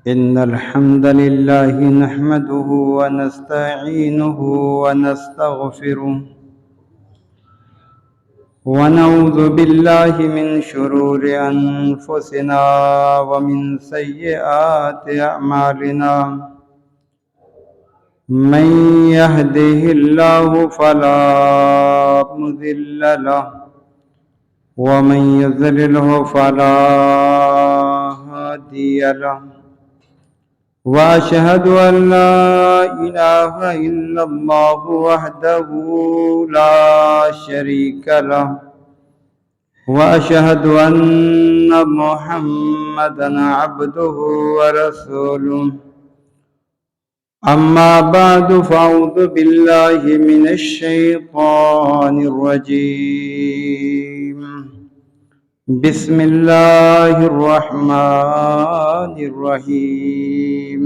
إن الحمد لله نحمده ونستعينه ونستغفره ونعوذ بالله من شرور أنفسنا ومن سيئات أعمالنا من يهده الله فلا مضل له ومن يضلله فلا هادي له وأشهد أن لا إله إلا الله وحده لا شريك له وأشهد أن محمدا عبده ورسوله أما بعد فأعوذ بالله من الشيطان الرجيم بسم الله الرحمن الرحيم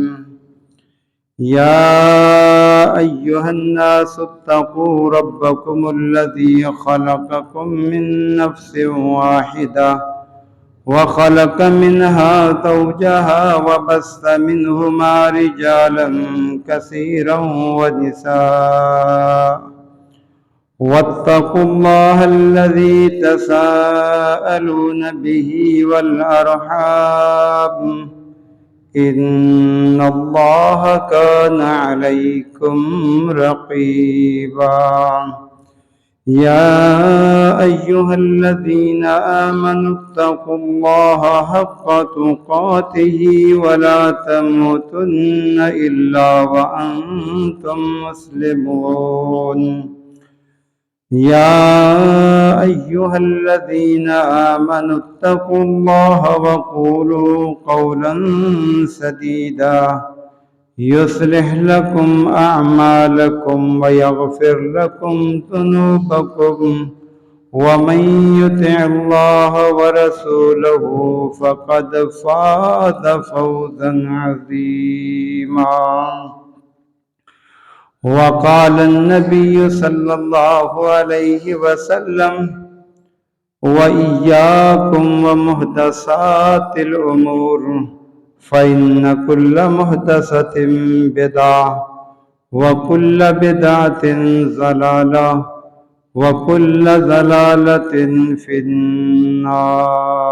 يا أيها الناس اتقوا ربكم الذي خلقكم من نفس واحدة وخلق منها زوجها وبث منهما رجالا كثيرا ونساء واتقوا الله الذي تساءلون به والأرحام إن الله كان عليكم رقيبا يا أيها الذين آمنوا اتقوا الله حق تقاته ولا تموتن إلا وأنتم مسلمون يا أيها الذين آمنوا اتقوا الله وقولوا قولا سديدا يصلح لكم أعمالكم ويغفر لكم ذنوبكم ومن يطع الله ورسوله فقد فاز فوزا عظيما وقال النبي صلى الله عليه وسلم وإياكم ومحدثات الأمور فإن كل محدثة بدعة وكل بدعة ضلالة وكل ضلالة في النار۔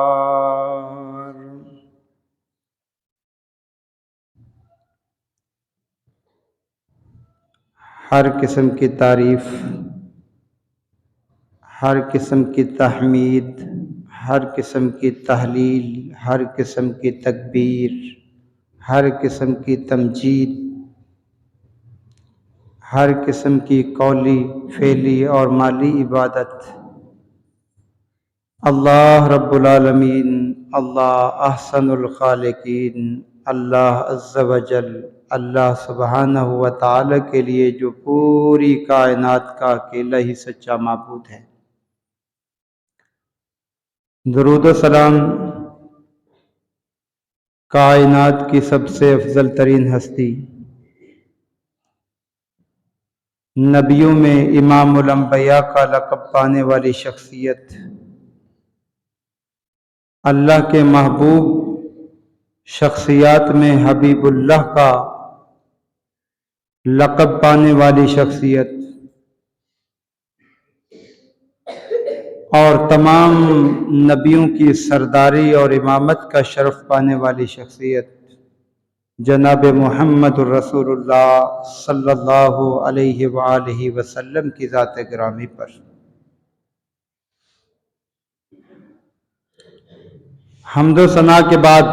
ہر قسم کی تعریف، ہر قسم کی تحمید، ہر قسم کی تحلیل، ہر قسم کی تکبیر، ہر قسم کی تمجید، ہر قسم کی قولی، فعلی اور مالی عبادت اللہ رب العالمین، اللہ احسن الخالقین، اللہ عز و جل، اللہ سبحانہ و تعالی کے لیے جو پوری کائنات کا اکیلا ہی سچا معبود ہے۔ درود و سلام کائنات کی سب سے افضل ترین ہستی، نبیوں میں امام الانبیاء کا لقب پانے والی شخصیت، اللہ کے محبوب شخصیات میں حبیب اللہ کا لقب پانے والی شخصیت اور تمام نبیوں کی سرداری اور امامت کا شرف پانے والی شخصیت جناب محمد الرسول اللہ صلی اللہ علیہ وآلہ وسلم کی ذات گرامی پر حمد و ثنا کے بعد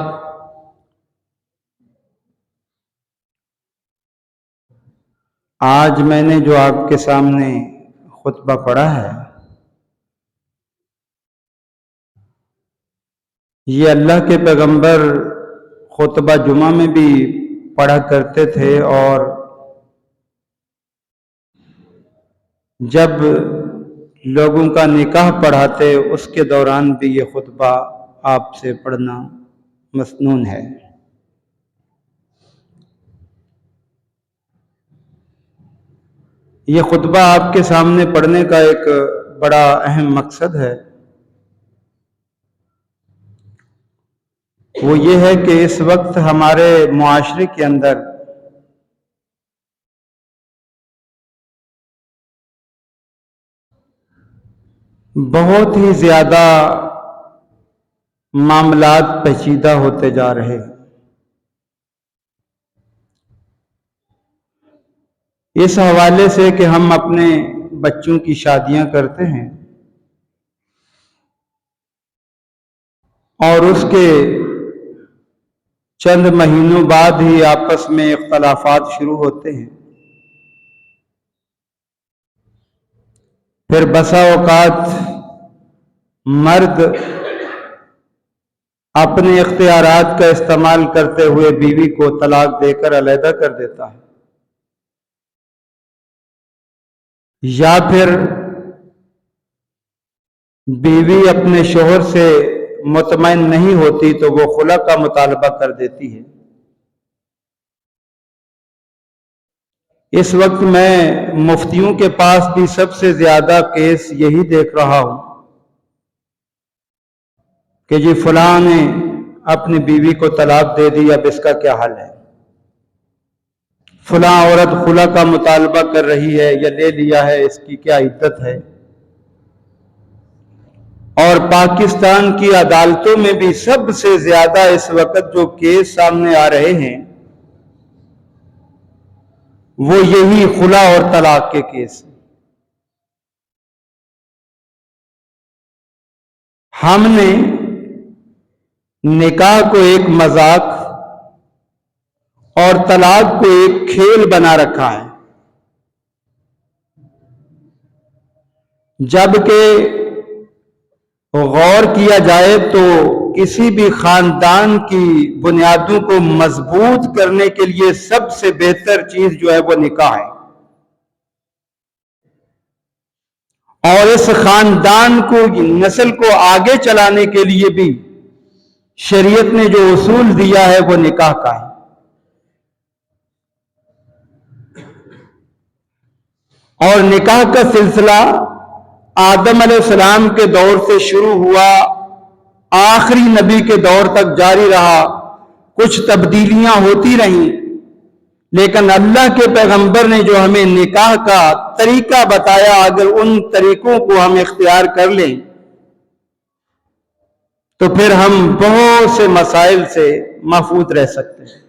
آج میں نے جو آپ کے سامنے خطبہ پڑھا ہے، یہ اللہ کے پیغمبر خطبہ جمعہ میں بھی پڑھا کرتے تھے، اور جب لوگوں کا نکاح پڑھاتے اس کے دوران بھی یہ خطبہ آپ سے پڑھنا مسنون ہے۔ یہ خطبہ آپ کے سامنے پڑھنے کا ایک بڑا اہم مقصد ہے وہ یہ ہے کہ اس وقت ہمارے معاشرے کے اندر بہت ہی زیادہ معاملات پیچیدہ ہوتے جا رہے ہیں۔ اس حوالے سے کہ ہم اپنے بچوں کی شادیاں کرتے ہیں اور اس کے چند مہینوں بعد ہی آپس میں اختلافات شروع ہوتے ہیں، پھر بسا اوقات مرد اپنے اختیارات کا استعمال کرتے ہوئے بیوی کو طلاق دے کر علیحدہ کر دیتا ہے، یا پھر بیوی اپنے شوہر سے مطمئن نہیں ہوتی تو وہ خلا کا مطالبہ کر دیتی ہے۔ اس وقت میں مفتیوں کے پاس بھی سب سے زیادہ کیس یہی دیکھ رہا ہوں کہ جی فلاں نے اپنی بیوی کو طلاق دے دی، اب اس کا کیا حل ہے؟ فلاں عورت خلا کا مطالبہ کر رہی ہے یا لے لیا ہے، اس کی کیا عدت ہے؟ اور پاکستان کی عدالتوں میں بھی سب سے زیادہ اس وقت جو کیس سامنے آ رہے ہیں وہ یہی خلا اور طلاق کے کیس ہیں۔ ہم نے نکاح کو ایک مذاق اور طلاق کو ایک کھیل بنا رکھا ہے، جبکہ غور کیا جائے تو کسی بھی خاندان کی بنیادوں کو مضبوط کرنے کے لیے سب سے بہتر چیز جو ہے وہ نکاح ہے، اور اس خاندان کو نسل کو آگے چلانے کے لیے بھی شریعت نے جو اصول دیا ہے وہ نکاح کا ہے۔ اور نکاح کا سلسلہ آدم علیہ السلام کے دور سے شروع ہوا، آخری نبی کے دور تک جاری رہا، کچھ تبدیلیاں ہوتی رہیں، لیکن اللہ کے پیغمبر نے جو ہمیں نکاح کا طریقہ بتایا، اگر ان طریقوں کو ہم اختیار کر لیں تو پھر ہم بہت سے مسائل سے محفوظ رہ سکتے ہیں۔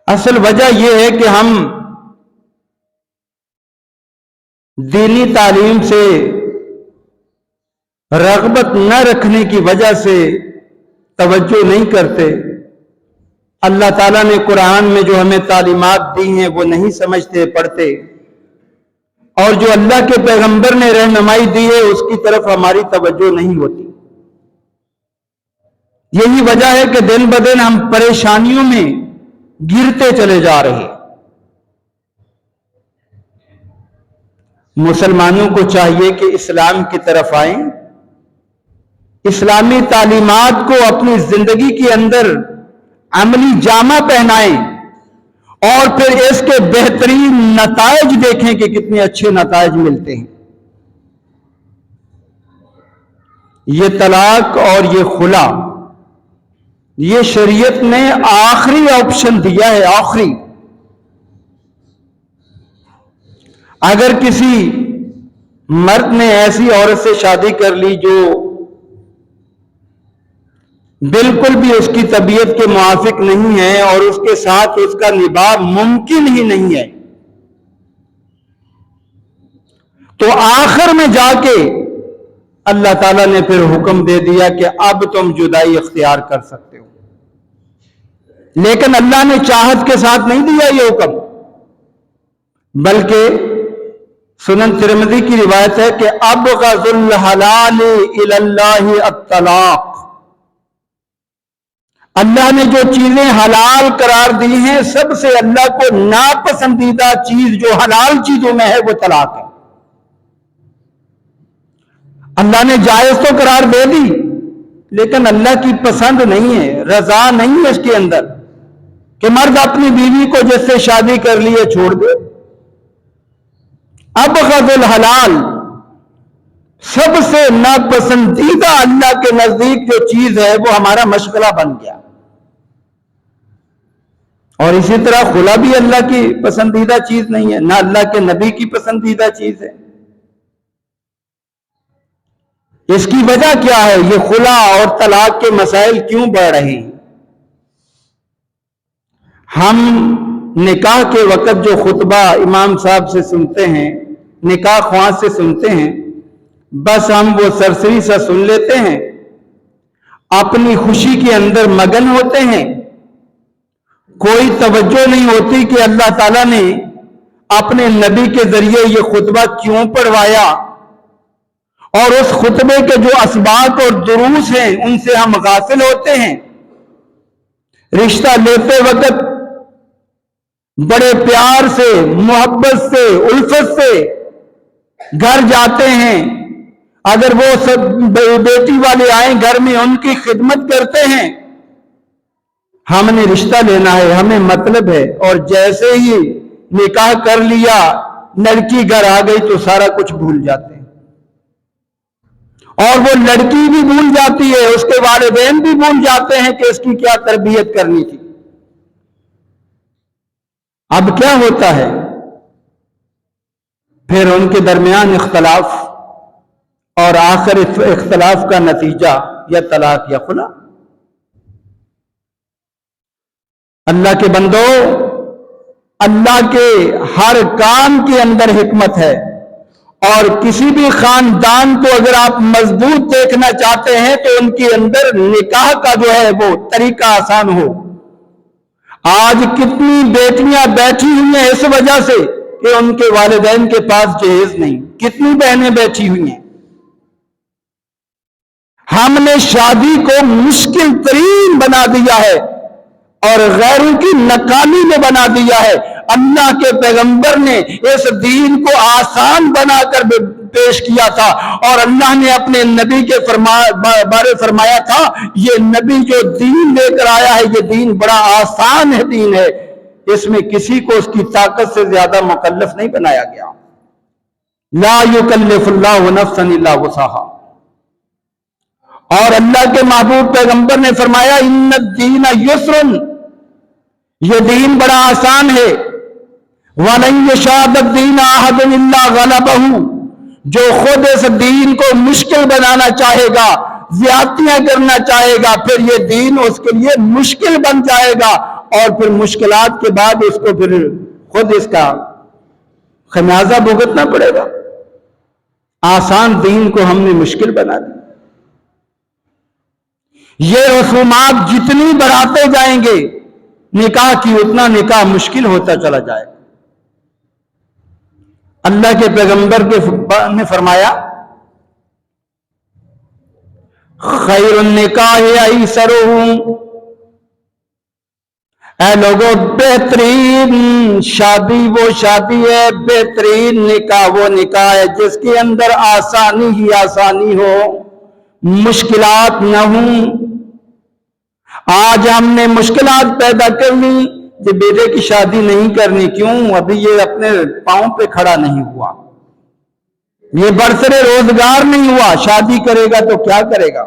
اصل وجہ یہ ہے کہ ہم دینی تعلیم سے رغبت نہ رکھنے کی وجہ سے توجہ نہیں کرتے، اللہ تعالیٰ نے قرآن میں جو ہمیں تعلیمات دی ہیں وہ نہیں سمجھتے پڑھتے، اور جو اللہ کے پیغمبر نے رہنمائی دی ہے اس کی طرف ہماری توجہ نہیں ہوتی۔ یہی وجہ ہے کہ دن بدن ہم پریشانیوں میں گرتے چلے جا رہے ہیں۔ مسلمانوں کو چاہیے کہ اسلام کی طرف آئیں، اسلامی تعلیمات کو اپنی زندگی کے اندر عملی جامہ پہنائیں، اور پھر اس کے بہترین نتائج دیکھیں کہ کتنے اچھے نتائج ملتے ہیں۔ یہ طلاق اور یہ خلا، یہ شریعت نے آخری آپشن دیا ہے، آخری۔ اگر کسی مرد نے ایسی عورت سے شادی کر لی جو بالکل بھی اس کی طبیعت کے موافق نہیں ہے اور اس کے ساتھ اس کا نباہ ممکن ہی نہیں ہے، تو آخر میں جا کے اللہ تعالیٰ نے پھر حکم دے دیا کہ اب تم جدائی اختیار کر سکتے ہو، لیکن اللہ نے چاہت کے ساتھ نہیں دیا یہ حکم، بلکہ سنن ترمذی کی روایت ہے کہ ابغض الحلال الی اللہ الطلاق، اللہ نے جو چیزیں حلال قرار دی ہیں سب سے اللہ کو ناپسندیدہ چیز جو حلال چیزوں میں ہے وہ طلاق ہے۔ اللہ نے جائز تو قرار دے دی لیکن اللہ کی پسند نہیں ہے، رضا نہیں ہے اس کے اندر کہ مرد اپنی بیوی کو جس سے شادی کر لیے چھوڑ دے۔ ابغض الحلال، سب سے ناپسندیدہ اللہ کے نزدیک جو چیز ہے وہ ہمارا مشغلہ بن گیا. اور اسی طرح خلا بھی اللہ کی پسندیدہ چیز نہیں ہے، نہ اللہ کے نبی کی پسندیدہ چیز ہے. اس کی وجہ کیا ہے؟ یہ خلا اور طلاق کے مسائل کیوں بڑھ رہے ہیں؟ ہم نکاح کے وقت جو خطبہ امام صاحب سے سنتے ہیں، نکاح خواہ سے سنتے ہیں، بس ہم وہ سرسری سا سن لیتے ہیں، اپنی خوشی کے اندر مگن ہوتے ہیں. کوئی توجہ نہیں ہوتی کہ اللہ تعالیٰ نے اپنے نبی کے ذریعے یہ خطبہ کیوں پڑھوایا، اور اس خطبے کے جو اسباق اور دروس ہیں ان سے ہم غافل ہوتے ہیں. رشتہ لیتے وقت بڑے پیار سے، محبت سے، الفت سے گھر جاتے ہیں. اگر وہ سب بیٹی والے آئیں گھر میں ان کی خدمت کرتے ہیں. ہم نے رشتہ لینا ہے، ہمیں مطلب ہے، اور جیسے ہی نکاح کر لیا لڑکی گھر آ گئی تو سارا کچھ بھول جاتے ہیں. اور وہ لڑکی بھی بھول جاتی ہے، اس کے والدین بھی بھول جاتے ہیں کہ اس کی کیا تربیت کرنی تھی. اب کیا ہوتا ہے؟ پھر ان کے درمیان اختلاف، اور آخر اختلاف کا نتیجہ یا طلاق یا خلا. اللہ کے بندو، اللہ کے ہر کام کے اندر حکمت ہے، اور کسی بھی خاندان کو اگر آپ مضبوط دیکھنا چاہتے ہیں تو ان کے اندر نکاح کا جو ہے وہ طریقہ آسان ہو. آج کتنی بیٹیاں بیٹھی ہوئی ہیں اس وجہ سے کہ ان کے والدین کے پاس جہیز نہیں. کتنی بہنیں بیٹھی ہوئی ہیں. ہم نے شادی کو مشکل ترین بنا دیا ہے اور غیروں کی ناکامی میں بنا دیا ہے. اللہ کے پیغمبر نے اس دین کو آسان بنا کر پیش کیا تھا، اور اللہ نے اپنے نبی کے بارے فرمایا تھا یہ نبی جو دین لے کر آیا ہے یہ دین بڑا آسان ہے دین ہے، اس میں کسی کو اس کی طاقت سے زیادہ مکلف نہیں بنایا گیا. لا یکلف اللہ نفسا الا وسعها. اور اللہ کے محبوب پیغمبر نے فرمایا ان الدین یسر، یہ دین بڑا آسان ہے. وَلَن يَشَادَ الدِّينَ أَحَدٌ إِلَّا غَلَبَهُ. جو خود اس دین کو مشکل بنانا چاہے گا، زیادتیاں کرنا چاہے گا، پھر یہ دین اس کے لیے مشکل بن جائے گا، اور پھر مشکلات کے بعد اس کو پھر خود اس کا خمیازہ بھگتنا پڑے گا. آسان دین کو ہم نے مشکل بنا دیا. یہ رسومات جتنی بڑھاتے جائیں گے نکاح کی اتنا نکاح مشکل ہوتا چلا جائے. اللہ کے پیغمبر نے فرمایا خیر النکاح ایسرہ. اے لوگوں، بہترین شادی وہ شادی ہے، بہترین نکاح وہ نکاح ہے جس کے اندر آسانی ہی آسانی ہو، مشکلات نہ ہوں. آج ہم نے مشکلات پیدا کر لی کہ بیٹے کی شادی نہیں کرنی. کیوں؟ ابھی یہ اپنے پاؤں پہ کھڑا نہیں ہوا، یہ برسر روزگار نہیں ہوا، شادی کرے گا تو کیا کرے گا؟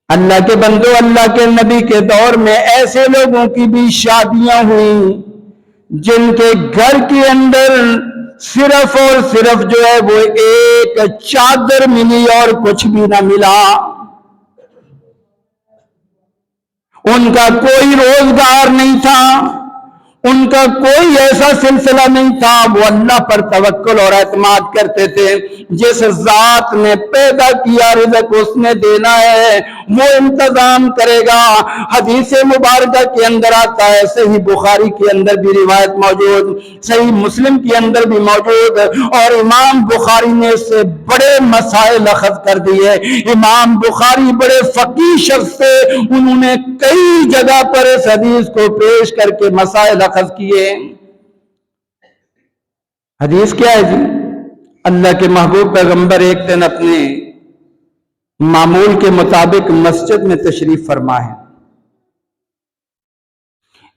اللہ کے بندو، اللہ کے نبی کے دور میں ایسے لوگوں کی بھی شادیاں ہوئیں جن کے گھر کے اندر صرف اور صرف جو ہے وہ ایک چادر ملی اور کچھ بھی نہ ملا. ان کا کوئی روزگار نہیں تھا، ان کا کوئی ایسا سلسلہ نہیں تھا. وہ اللہ پر توکل اور اعتماد کرتے تھے. جس ذات نے پیدا کیا رزق اس نے دینا ہے، وہ انتظام کرے گا. حدیث مبارکہ کے اندر آتا ہے، صحیح بخاری کے اندر بھی روایت موجود، صحیح مسلم کے اندر بھی موجود، اور امام بخاری نے اس سے بڑے مسائل اخذ کر دیے. امام بخاری بڑے فقیہ شخص تھے، انہوں نے کئی جگہ پر اس حدیث کو پیش کر کے مسائل اخذ کیے. حدیث کیا ہے جی؟ اللہ کے محبوب پیغمبر ایک دن اپنے معمول کے مطابق مسجد میں تشریف فرما ہے.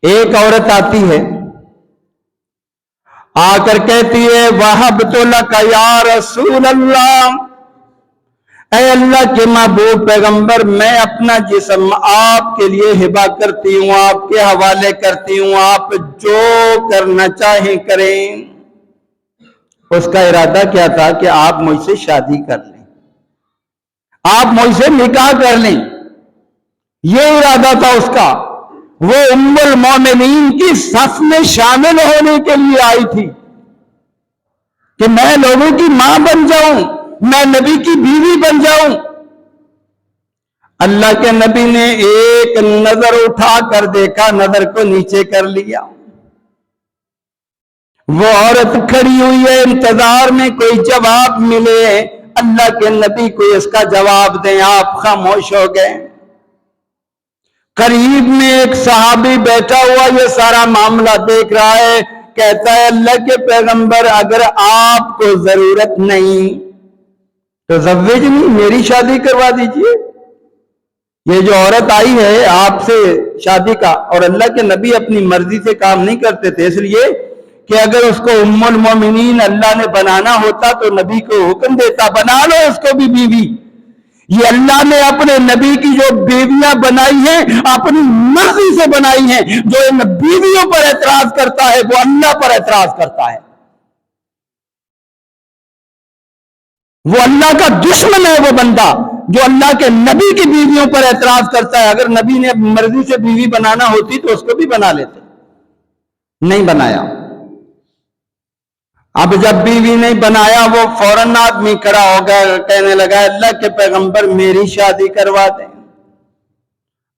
ایک عورت آتی ہے آ کر کہتی ہے وَهَبْتُ لَكَ یا رسول اللہ، اے اللہ کے محبوب پیغمبر، میں اپنا جسم آپ کے لیے ہبہ کرتی ہوں، آپ کے حوالے کرتی ہوں، آپ جو کرنا چاہیں کریں۔ اس کا ارادہ کیا تھا کہ آپ مجھ سے شادی کر لیں، آپ مجھ سے نکاح کر لیں، یہ ارادہ تھا اس کا۔ وہ ام المومنین کی صف میں شامل ہونے کے لیے آئی تھی کہ میں لوگوں کی ماں بن جاؤں، میں نبی کی بیوی بن جاؤں۔ اللہ کے نبی نے ایک نظر اٹھا کر دیکھا، نظر کو نیچے کر لیا۔ وہ عورت کھڑی ہوئی ہے انتظار میں کوئی جواب ملے، اللہ کے نبی کو اس کا جواب دیں، آپ خاموش ہو گئے۔ قریب میں ایک صحابی بیٹھا ہوا یہ سارا معاملہ دیکھ رہا ہے، کہتا ہے اللہ کے پیغمبر اگر آپ کو ضرورت نہیں تو زوجنی، میری شادی کروا دیجئے۔ یہ جو عورت آئی ہے آپ سے شادی کا، اور اللہ کے نبی اپنی مرضی سے کام نہیں کرتے تھے، اس لیے کہ اگر اس کو ام المومنین اللہ نے بنانا ہوتا تو نبی کو حکم دیتا بنا لو اس کو بھی بیوی۔ یہ اللہ نے اپنے نبی کی جو بیویاں بنائی ہیں اپنی مرضی سے بنائی ہیں، جو ان بیویوں پر اعتراض کرتا ہے وہ اللہ پر اعتراض کرتا ہے، وہ اللہ کا دشمن ہے۔ وہ بندہ جو اللہ کے نبی کی بیویوں پر اعتراض کرتا ہے، اگر نبی نے مرضی سے بیوی بنانا ہوتی تو اس کو بھی بنا لیتے، نہیں بنایا۔ اب جب بیوی نہیں بنایا وہ فوراً آدمی کھڑا ہو گیا، کہنے لگا اللہ کے پیغمبر میری شادی کروا دیں۔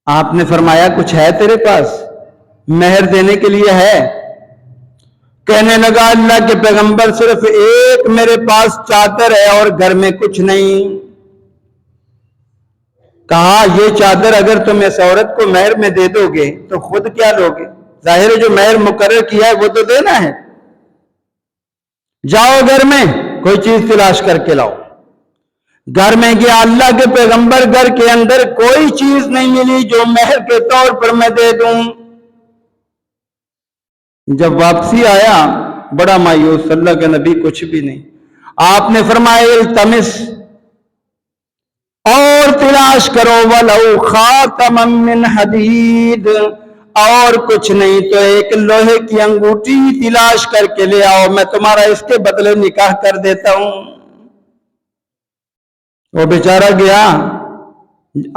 آپ نے فرمایا کچھ ہے تیرے پاس، مہر دینے کے لیے ہے؟ کہنے لگا اللہ کے پیغمبر صرف ایک میرے پاس چادر ہے اور گھر میں کچھ نہیں۔ کہا یہ چادر اگر تم اس عورت کو مہر میں دے دو گے تو خود کیا لوگے؟ ظاہر ہے جو مہر مقرر کیا ہے وہ تو دینا ہے، جاؤ گھر میں کوئی چیز تلاش کر کے لاؤ۔ گھر میں گیا، اللہ کے پیغمبر گھر کے اندر کوئی چیز نہیں ملی جو مہر کے طور پر میں دے دوں۔ جب واپسی آیا بڑا مایوس، اللہ کے نبی کچھ بھی نہیں۔ آپ نے فرمایا التمس، اور تلاش کرو، وَلَوْ خَاتَمًا مِّنْ حَدِيدٍ، اور کچھ نہیں تو ایک لوہے کی انگوٹھی تلاش کر کے لے آؤ، میں تمہارا اس کے بدلے نکاح کر دیتا ہوں۔ وہ بیچارہ گیا،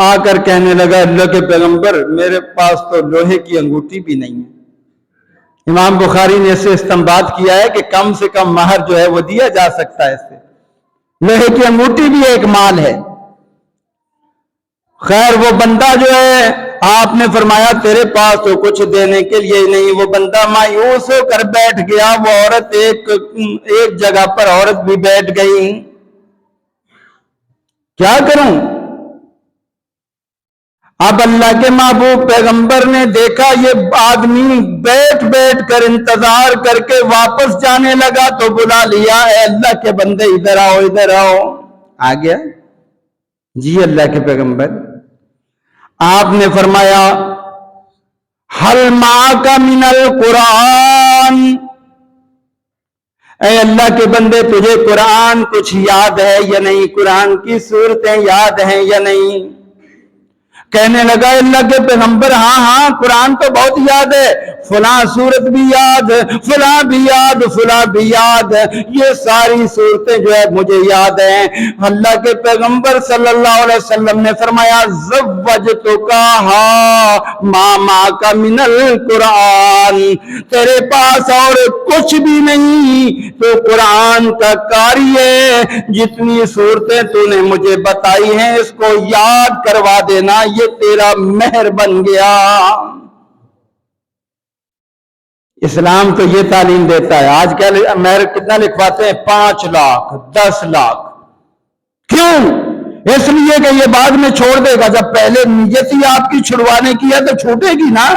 آ کر کہنے لگا اللہ کے پیغمبر میرے پاس تو لوہے کی انگوٹھی بھی نہیں ہے۔ امام بخاری نے اسے استنباط کیا ہے کہ کم سے کم مہر جو ہے وہ دیا جا سکتا ہے، اس سے لوہے کی انگوٹھی بھی ایک مال ہے۔ خیر وہ بندہ جو ہے آپ نے فرمایا تیرے پاس تو کچھ دینے کے لیے نہیں، وہ بندہ مایوس ہو کر بیٹھ گیا۔ وہ عورت ایک جگہ پر عورت بھی بیٹھ گئی، کیا کروں؟ اب اللہ کے محبوب پیغمبر نے دیکھا یہ آدمی بیٹھ بیٹھ کر انتظار کر کے واپس جانے لگا تو بلا لیا، اے اللہ کے بندے ادھر آؤ ادھر آؤ۔ آ گیا، جی اللہ کے پیغمبر۔ آپ نے فرمایا حل معک من القرآن، اے اللہ کے بندے تجھے قرآن کچھ یاد ہے یا نہیں، قرآن کی سورتیں یاد ہیں یا نہیں؟ کہنے لگا اللہ کے پیغمبر ہاں قرآن تو بہت یاد ہے، فلاں سورت بھی یاد ہے، فلاں بھی یاد، فلاں بھی یاد ہے، یہ ساری صورتیں جو ہے مجھے یاد ہیں۔ اللہ کے پیغمبر صلی اللہ علیہ وسلم نے فرمایا زوجتکہا ما معک من القرآن، تیرے پاس اور کچھ بھی نہیں تو قرآن کا قاری ہے، جتنی صورتیں تو نے مجھے بتائی ہیں اس کو یاد کروا دینا، یہ تیرا مہر بن گیا۔ اسلام تو یہ تعلیم دیتا ہے۔ آج کل مہر کتنا لکھواتے ہیں؟ 5 لاکھ 10 لاکھ، کیوں؟ اس لیے کہ یہ بعد میں چھوڑ دے گا، جب پہلے نیت ہی آپ کی چھڑوانے کی ہے تو چھوٹے گی نا،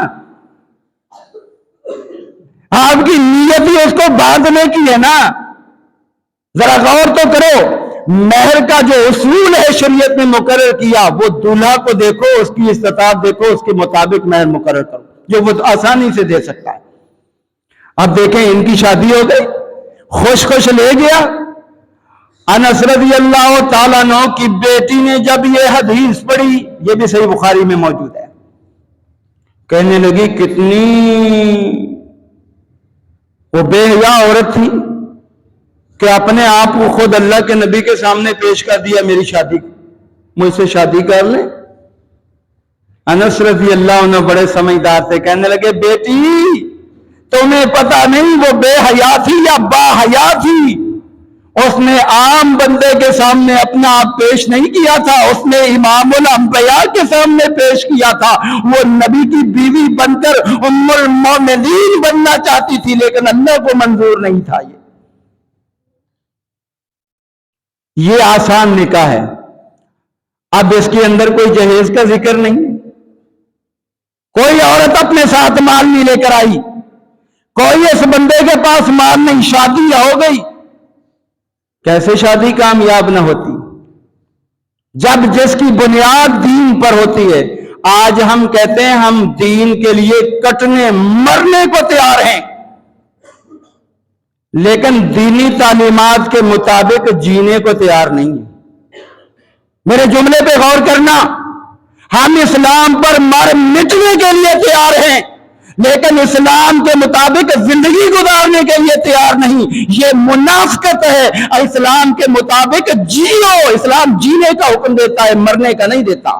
آپ کی نیت ہی اس کو باندھنے کی ہے نا۔ ذرا غور تو کرو، مہر کا جو اصول ہے شریعت نے مقرر کیا وہ دولہا کو دیکھو، اس کی استطاعت دیکھو، اس کے مطابق مہر مقرر کرو جو وہ آسانی سے دے سکتا ہے۔ اب دیکھیں ان کی شادی ہو گئی، خوش خوش لے گیا۔ انس رضی اللہ تعالیٰ عنہ کی بیٹی نے جب یہ حدیث پڑھی، یہ بھی صحیح بخاری میں موجود ہے، کہنے لگی کتنی وہ بے حیا عورت تھی کہ اپنے آپ کو خود اللہ کے نبی کے سامنے پیش کر دیا، میری شادی، مجھ سے شادی کر لیں۔ انس رضی اللہ عنہ بڑے سمجھدار تھے، کہنے لگے بیٹی تمہیں پتہ نہیں وہ بے حیا تھی یا با حیا تھی، اس نے عام بندے کے سامنے اپنا آپ پیش نہیں کیا تھا، اس نے امام الانبیاء کے سامنے پیش کیا تھا۔ وہ نبی کی بیوی بن کر ام المومنین بننا چاہتی تھی، لیکن اللہ کو منظور نہیں تھا۔ یہ آسان نکاح ہے، اب اس کے اندر کوئی جہیز کا ذکر نہیں، کوئی عورت اپنے ساتھ مال نہیں لے کر آئی، کوئی اس بندے کے پاس مال نہیں، شادی ہو گئی۔ کیسے شادی کامیاب نہ ہوتی جب جس کی بنیاد دین پر ہوتی ہے؟ آج ہم کہتے ہیں ہم دین کے لیے کٹنے مرنے کو تیار ہیں، لیکن دینی تعلیمات کے مطابق جینے کو تیار نہیں ہیں۔ میرے جملے پہ غور کرنا، ہم اسلام پر مر مٹنے کے لیے تیار ہیں، لیکن اسلام کے مطابق زندگی گزارنے کے لیے تیار نہیں۔ یہ منافقت ہے۔ اسلام کے مطابق جیو، اسلام جینے کا حکم دیتا ہے، مرنے کا نہیں دیتا۔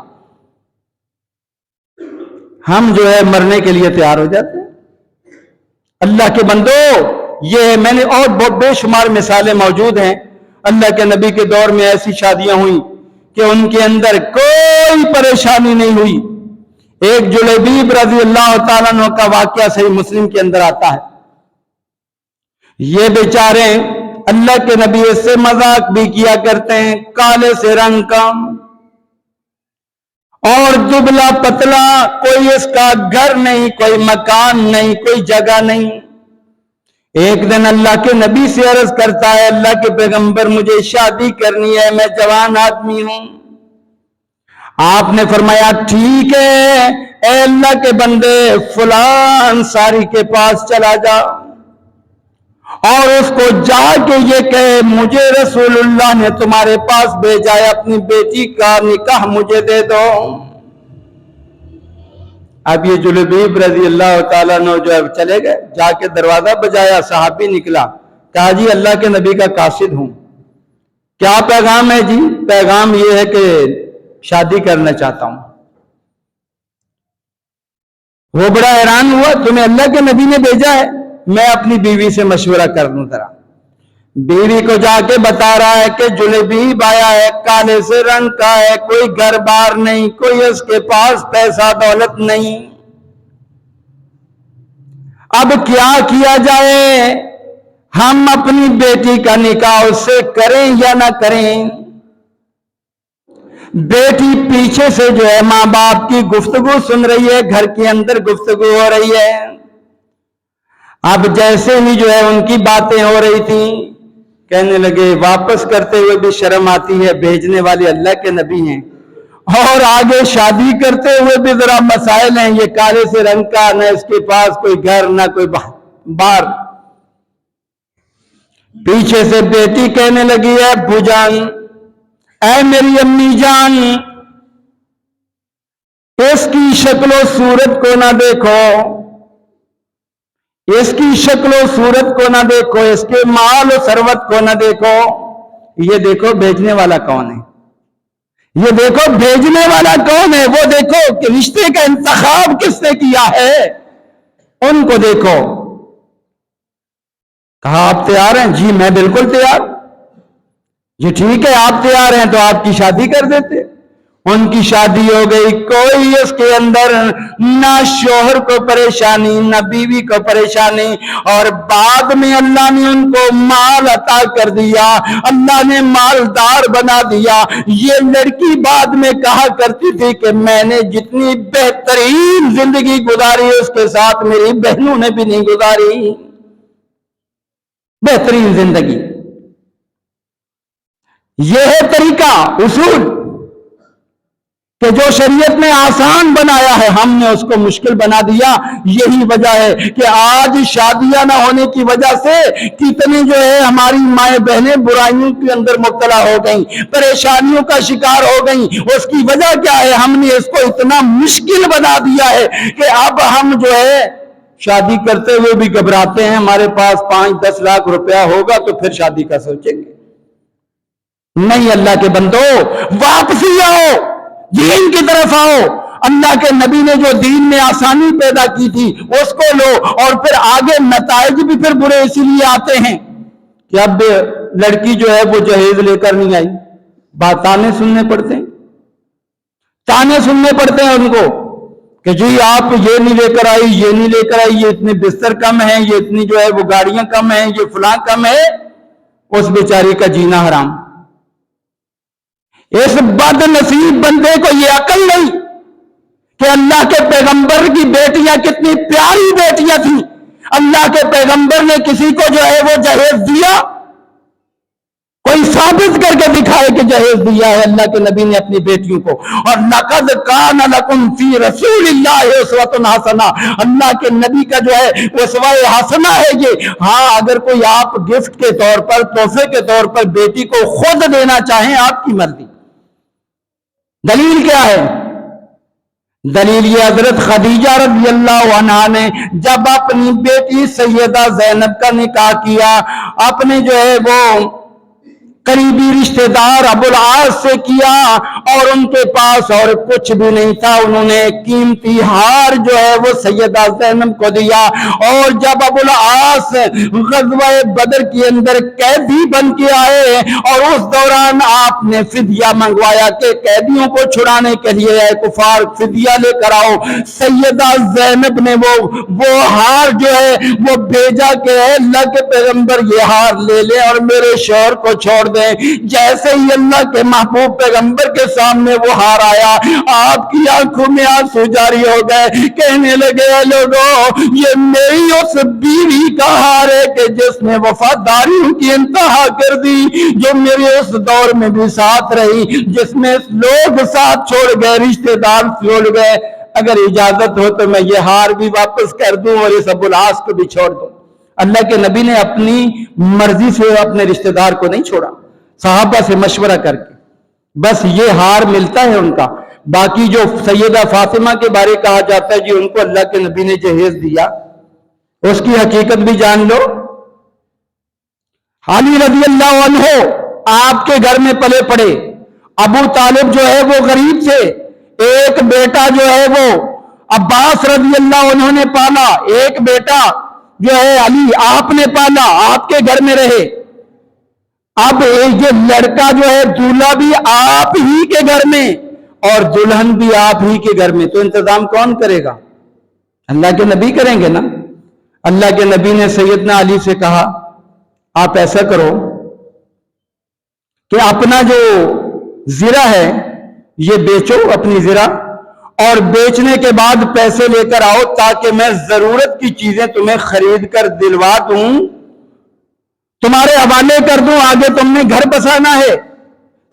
ہم جو ہے مرنے کے لیے تیار ہو جاتے ہیں۔ اللہ کے بندو، یہ میں نے اور بہت بے شمار مثالیں موجود ہیں۔ اللہ کے نبی کے دور میں ایسی شادیاں ہوئیں کہ ان کے اندر کوئی پریشانی نہیں ہوئی۔ ایک جلیبیب رضی اللہ تعالیٰ عنہ کا واقعہ صحیح مسلم کے اندر آتا ہے۔ یہ بیچارے اللہ کے نبی اس سے مذاق بھی کیا کرتے ہیں، کالے سے رنگ کا اور دبلا پتلا، کوئی اس کا گھر نہیں، کوئی مکان نہیں، کوئی جگہ نہیں۔ ایک دن اللہ کے نبی سے عرض کرتا ہے، اللہ کے پیغمبر مجھے شادی کرنی ہے، میں جوان آدمی ہوں۔ آپ نے فرمایا ٹھیک ہے، اے اللہ کے بندے فلاں انصاری کے پاس چلا جا اور اس کو جا کے یہ کہے مجھے رسول اللہ نے تمہارے پاس بھیجا ہے، اپنی بیٹی کا نکاح مجھے دے دو۔ اب یہ جلیبیب رضی اللہ تعالیٰ عنہ جو ہے چلے گئے، جا کے دروازہ بجایا، صحابی نکلا، کہا جی اللہ کے نبی کا قاصد ہوں، کیا پیغام ہے؟ جی پیغام یہ ہے کہ شادی کرنا چاہتا ہوں۔ وہ بڑا حیران ہوا، تمہیں اللہ کے نبی نے بھیجا ہے؟ میں اپنی بیوی سے مشورہ کر لوں ذرا۔ بیوی کو جا کے بتا رہا ہے کہ جلیبیب آیا ہے، کالے سے رنگ کا ہے، کوئی گھر بار نہیں، کوئی اس کے پاس پیسہ دولت نہیں، اب کیا کیا جائے؟ ہم اپنی بیٹی کا نکاح اس سے کریں یا نہ کریں؟ بیٹی پیچھے سے جو ہے ماں باپ کی گفتگو سن رہی ہے، گھر کے اندر گفتگو ہو رہی ہے۔ اب جیسے ہی جو ہے ان کی باتیں ہو رہی تھیں، کہنے لگے، واپس کرتے ہوئے بھی شرم آتی ہے، بھیجنے والے اللہ کے نبی ہیں، اور آگے شادی کرتے ہوئے بھی ذرا مسائل ہیں، یہ کالے سے رنگ کا، نہ اس کے پاس کوئی گھر نہ کوئی بار۔ پیچھے سے بیٹی کہنے لگی ہے، ابو جان، اے میری امی جان، اس کی شکل و صورت کو نہ دیکھو، اس کی شکل و صورت کو نہ دیکھو، اس کے مال و ثروت کو نہ دیکھو، یہ دیکھو بھیجنے والا کون ہے، یہ دیکھو بھیجنے والا کون ہے، وہ دیکھو کہ رشتے کا انتخاب کس نے کیا ہے، ان کو دیکھو۔ کہا آپ تیار ہیں؟ جی میں بالکل تیار۔ جی ٹھیک ہے، آپ تیار ہیں تو آپ کی شادی کر دیتے۔ ان کی شادی ہو گئی، کوئی اس کے اندر نہ شوہر کو پریشانی نہ بیوی کو پریشانی، اور بعد میں اللہ نے ان کو مال عطا کر دیا، اللہ نے مالدار بنا دیا۔ یہ لڑکی بعد میں کہا کرتی تھی کہ میں نے جتنی بہترین زندگی گزاری اس کے ساتھ میری بہنوں نے بھی نہیں گزاری، بہترین زندگی۔ یہ ہے طریقہ، اصول۔ کہ جو شریعت نے آسان بنایا ہے ہم نے اس کو مشکل بنا دیا. یہی وجہ ہے کہ آج شادیاں نہ ہونے کی وجہ سے کتنے جو ہے ہماری مائیں بہنیں برائیوں کے اندر مبتلا ہو گئیں, پریشانیوں کا شکار ہو گئیں. اس کی وجہ کیا ہے؟ ہم نے اس کو اتنا مشکل بنا دیا ہے کہ اب ہم جو ہے شادی کرتے ہوئے بھی گھبراتے ہیں, ہمارے پاس 5-10 لاکھ روپیہ ہوگا تو پھر شادی کا سوچیں گے. نہیں, اللہ کے بندو واپسی آؤ, دین کی طرف آؤ. اللہ کے نبی نے جو دین میں آسانی پیدا کی تھی اس کو لو, اور پھر آگے نتائج بھی پھر برے اسی لیے آتے ہیں کہ اب لڑکی جو ہے وہ جہیز لے کر نہیں آئی. تانے سننے پڑتے ہیں, تانے سننے پڑتے ہیں ان کو کہ جی آپ یہ نہیں لے کر آئی, یہ نہیں لے کر آئی, یہ اتنے بستر کم ہیں, یہ اتنی جو ہے وہ گاڑیاں کم ہیں, یہ فلاں کم ہے. اس بیچاری کا جینا حرام. اس بد نصیب بندے کو یہ عقل نہیں کہ اللہ کے پیغمبر کی بیٹیاں کتنی پیاری بیٹیاں تھیں. اللہ کے پیغمبر نے کسی کو جو ہے وہ جہیز دیا؟ کوئی ثابت کر کے دکھائے کہ جہیز دیا ہے اللہ کے نبی نے اپنی بیٹیوں کو. اور لَقَدْ كَانَ لَكُمْ فِي رَسُولِ اللَّهِ أُسْوَةٌ حَسَنَةٌ, اللہ کے نبی کا جو ہے اسوہ حسنہ ہے یہ. ہاں, اگر کوئی آپ گفٹ کے طور پر, تحفے کے طور پر بیٹی کو خود دینا چاہیں, آپ کی مرضی. دلیل کیا ہے؟ دلیل یہ حضرت خدیجہ رضی اللہ عنہا نے جب اپنی بیٹی سیدہ زینب کا نکاح کیا, اپنے جو ہے وہ قریبی رشتہ دار ابو العاص سے کیا, اور ان کے پاس اور کچھ بھی نہیں تھا. انہوں نے قیمتی ہار جو ہے وہ سیدہ زینب کو دیا. اور جب ابو العاص غزوہ بدر کے اندر قیدی بن کے آئے, اور اس دوران آپ نے فدیہ منگوایا کہ قیدیوں کو چھڑانے کے لیے اے کفار فدیہ لے کر آؤ, سیدہ زینب نے وہ ہار جو ہے وہ بھیجا کہ اللہ کے پیغمبر یہ ہار لے لے اور میرے شوہر کو چھوڑ دیں. جیسے ہی اللہ کے محبوب پیغمبر کے سامنے وہ ہار آیا, آپ کی آنکھوں میں آنسو جاری ہو گئے. کہنے لگے, لوگوں یہ میری اس بیوی کا ہار ہے کہ جس نے وفاداریوں کی انتہا کر دی, جو میرے اس دور میں بھی ساتھ رہی, جس میں لوگ ساتھ چھوڑ گئے, رشتہ دار چھوڑ گئے. اگر اجازت ہو تو میں یہ ہار بھی واپس کر دوں اور اس ابو العاص کو بھی چھوڑ دوں. اللہ کے نبی نے اپنی مرضی سے اپنے رشتہ دار کو نہیں چھوڑا, صحابہ سے مشورہ کر کے. بس یہ ہار ملتا ہے ان کا. باقی جو سیدہ فاطمہ کے بارے کہا جاتا ہے جی ان کو اللہ کے نبی نے جہیز دیا, اس کی حقیقت بھی جان لو. علی رضی اللہ عنہ آپ کے گھر میں پلے پڑے. ابو طالب جو ہے وہ غریب تھے. ایک بیٹا جو ہے وہ عباس رضی اللہ عنہ نے پالا, ایک بیٹا جو ہے علی آپ نے پالا, آپ کے گھر میں رہے. اب یہ لڑکا جو ہے دولہا بھی آپ ہی کے گھر میں اور دلہن بھی آپ ہی کے گھر میں, تو انتظام کون کرے گا؟ اللہ کے نبی کریں گے نا. اللہ کے نبی نے سیدنا علی سے کہا آپ ایسا کرو کہ اپنا جو زرہ ہے یہ بیچو, اپنی زرہ, اور بیچنے کے بعد پیسے لے کر آؤ تاکہ میں ضرورت کی چیزیں تمہیں خرید کر دلوا دوں, تمہارے حوالے کر دوں. آگے تم نے گھر بسانا ہے,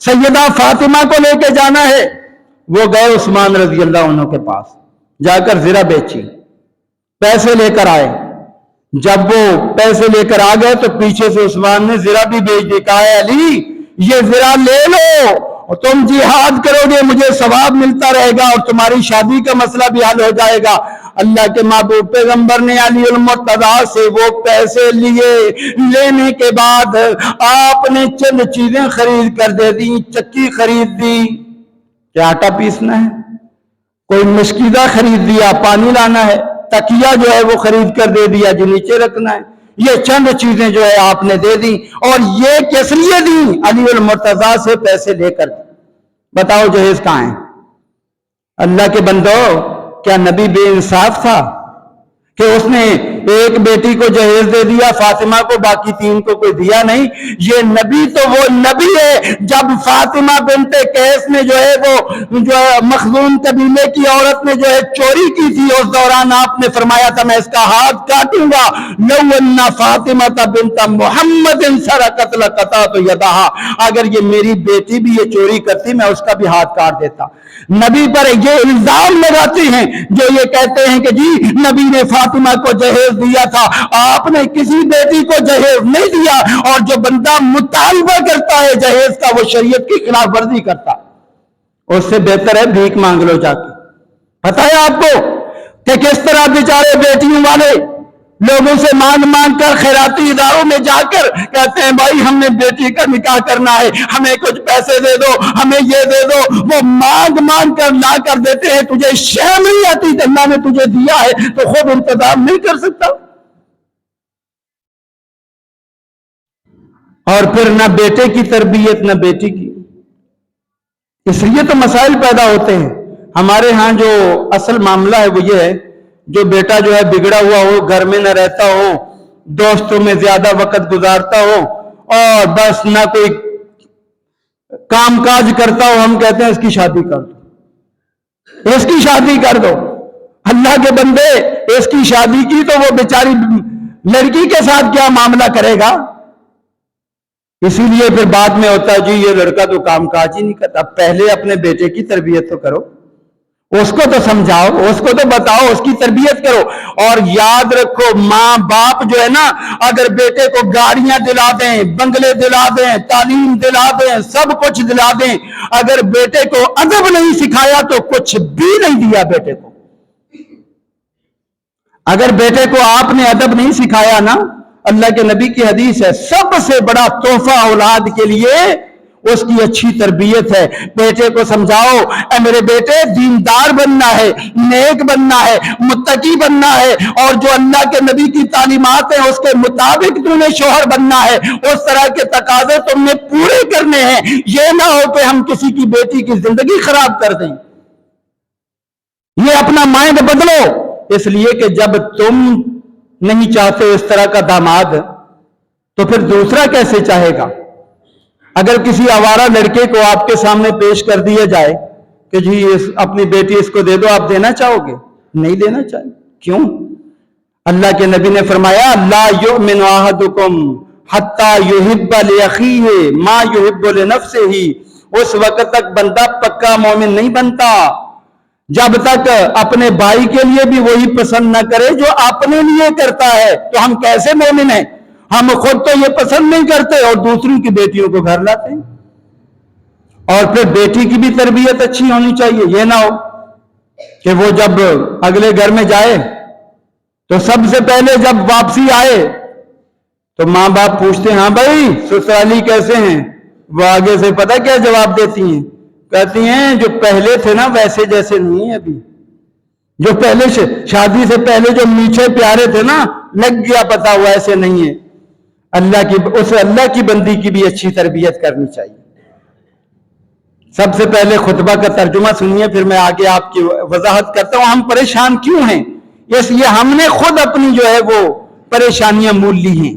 سیدہ فاطمہ کو لے کے جانا ہے. وہ گئے عثمان رضی اللہ عنہ کے پاس, جا کر زرہ بیچی, پیسے لے کر آئے. جب وہ پیسے لے کر آ گئے تو پیچھے سے عثمان نے زرہ بھی بیچ دی. کہا ہے علی یہ زرہ لے لو, اور تم جہاد کرو گے مجھے ثواب ملتا رہے گا اور تمہاری شادی کا مسئلہ بھی حل ہو جائے گا. اللہ کے محبوب پیغمبر نے علی المرتضیٰ سے وہ پیسے لیے. لینے کے بعد آپ نے چند چیزیں خرید کر دے دی. چکی خرید دی کہ آٹا پیسنا ہے, کوئی مشکیزہ خرید دیا, پانی لانا ہے, تکیہ جو ہے وہ خرید کر دے دیا جو نیچے رکھنا ہے. یہ چند چیزیں جو ہے آپ نے دے دی, اور یہ کس لیے دی؟ علی المرتضیٰ سے پیسے لے کر. بتاؤ جہیز کہاں ہے؟ اللہ کے بندو, کیا نبی بے انصاف تھا کہ اس نے ایک بیٹی کو جہیز دے دیا فاطمہ کو، باقی 3 کو کوئی دیا نہیں۔ یہ نبی تو وہ نبی ہے جب فاطمہ بنت قیس نے جو ہے وہ جو مخزوم قبیلے کی عورت نے جو ہے چوری کی تھی، اس دوران آپ نے فرمایا تھا میں اس کا ہاتھ کاٹوں گا، لو ان فاطمہ بنت محمد سرقت لقطعت یدہا، اگر یہ میری بیٹی بھی یہ چوری کرتی میں اس کا بھی ہاتھ کاٹ دیتا۔ نبی پر یہ الزام لگاتے ہیں جو یہ کہتے ہیں کہ جی نبی نے فاطمہ کو جہیز دیا تھا، آپ نے کسی بیٹی کو جہیز نہیں دیا، اور جو بندہ مطالبہ کرتا ہے جہیز کا وہ شریعت کی خلاف ورزی کرتا، اس سے بہتر ہے بھیک مانگ لو جا کے۔ پتہ ہے آپ کو کہ کس طرح بیچارے بیٹیوں والے لوگوں سے مانگ مانگ کر خیراتی اداروں میں جا کر کہتے ہیں بھائی ہم نے بیٹی کا نکاح کرنا ہے، ہمیں کچھ پیسے دے دو، ہمیں یہ دے دو، وہ مانگ مانگ کر لا کر دیتے ہیں۔ تجھے شرم نہیں آتی کہ اللہ نے تجھے دیا ہے تو خود انتظام نہیں کر سکتا؟ اور پھر نہ بیٹے کی تربیت نہ بیٹی کی، اس لیے تو مسائل پیدا ہوتے ہیں۔ ہمارے ہاں جو اصل معاملہ ہے وہ یہ ہے، جو بیٹا جو ہے بگڑا ہوا ہو، گھر میں نہ رہتا ہو، دوستوں میں زیادہ وقت گزارتا ہو، اور بس نہ کوئی کام کاج کرتا ہو، ہم کہتے ہیں اس کی شادی کر دو، اس کی شادی کر دو۔ اللہ کے بندے اس کی شادی کی تو وہ بیچاری لڑکی کے ساتھ کیا معاملہ کرے گا؟ اسی لیے پھر بعد میں ہوتا ہے جی یہ لڑکا تو کام کاج ہی نہیں کرتا۔ پہلے اپنے بیٹے کی تربیت تو کرو، اس کو تو سمجھاؤ، اس کو تو بتاؤ، اس کی تربیت کرو۔ اور یاد رکھو ماں باپ جو ہے نا اگر بیٹے کو گاڑیاں دلا دیں، بنگلے دلا دیں، تعلیم دلا دیں، سب کچھ دلا دیں، اگر بیٹے کو ادب نہیں سکھایا تو کچھ بھی نہیں دیا بیٹے کو۔ اگر بیٹے کو آپ نے ادب نہیں سکھایا نا، اللہ کے نبی کی حدیث ہے سب سے بڑا تحفہ اولاد کے لیے اس کی اچھی تربیت ہے۔ بیٹے کو سمجھاؤ اے میرے بیٹے دیندار بننا ہے، نیک بننا ہے، متقی بننا ہے، اور جو اللہ کے نبی کی تعلیمات ہیں اس کے مطابق تم نے شوہر بننا ہے، اس طرح کے تقاضے تم نے پورے کرنے ہیں۔ یہ نہ ہو کہ ہم کسی کی بیٹی کی زندگی خراب کر دیں۔ یہ اپنا مائنڈ بدلو، اس لیے کہ جب تم نہیں چاہتے اس طرح کا داماد تو پھر دوسرا کیسے چاہے گا؟ اگر کسی آوارہ لڑکے کو آپ کے سامنے پیش کر دیا جائے کہ جی اپنی بیٹی اس کو دے دو، آپ دینا چاہو گے؟ نہیں دینا چاہیے۔ کیوں؟ اللہ کے نبی نے فرمایا لا یؤمن احدکم حتی یحب لاخیہ ما یحب لنفسہ، اس وقت تک بندہ پکا مومن نہیں بنتا جب تک اپنے بھائی کے لیے بھی وہی پسند نہ کرے جو اپنے لیے کرتا ہے۔ تو ہم کیسے مومن ہیں؟ ہم خود تو یہ پسند نہیں کرتے اور دوسروں کی بیٹیوں کو گھر لاتے ہیں۔ اور پھر بیٹی کی بھی تربیت اچھی ہونی چاہیے، یہ نہ ہو کہ وہ جب اگلے گھر میں جائے تو سب سے پہلے جب واپسی آئے تو ماں باپ پوچھتے ہیں ہاں بھائی سسرالی کیسے ہیں؟ وہ آگے سے پتہ کیا جواب دیتی ہیں؟ کہتی ہیں جو پہلے تھے نا ویسے جیسے نہیں ہے ابھی، جو پہلے شادی سے پہلے جو میٹھے پیارے تھے نا لگ گیا پتا ہوا ایسے نہیں ہے۔ اللہ کی بندی کی بھی اچھی تربیت کرنی چاہیے۔ سب سے پہلے خطبہ کا ترجمہ سنیے، پھر میں آگے آپ کی وضاحت کرتا ہوں ہم پریشان کیوں ہیں۔ اس لیے ہم نے خود اپنی جو ہے وہ پریشانیاں مول لی ہیں۔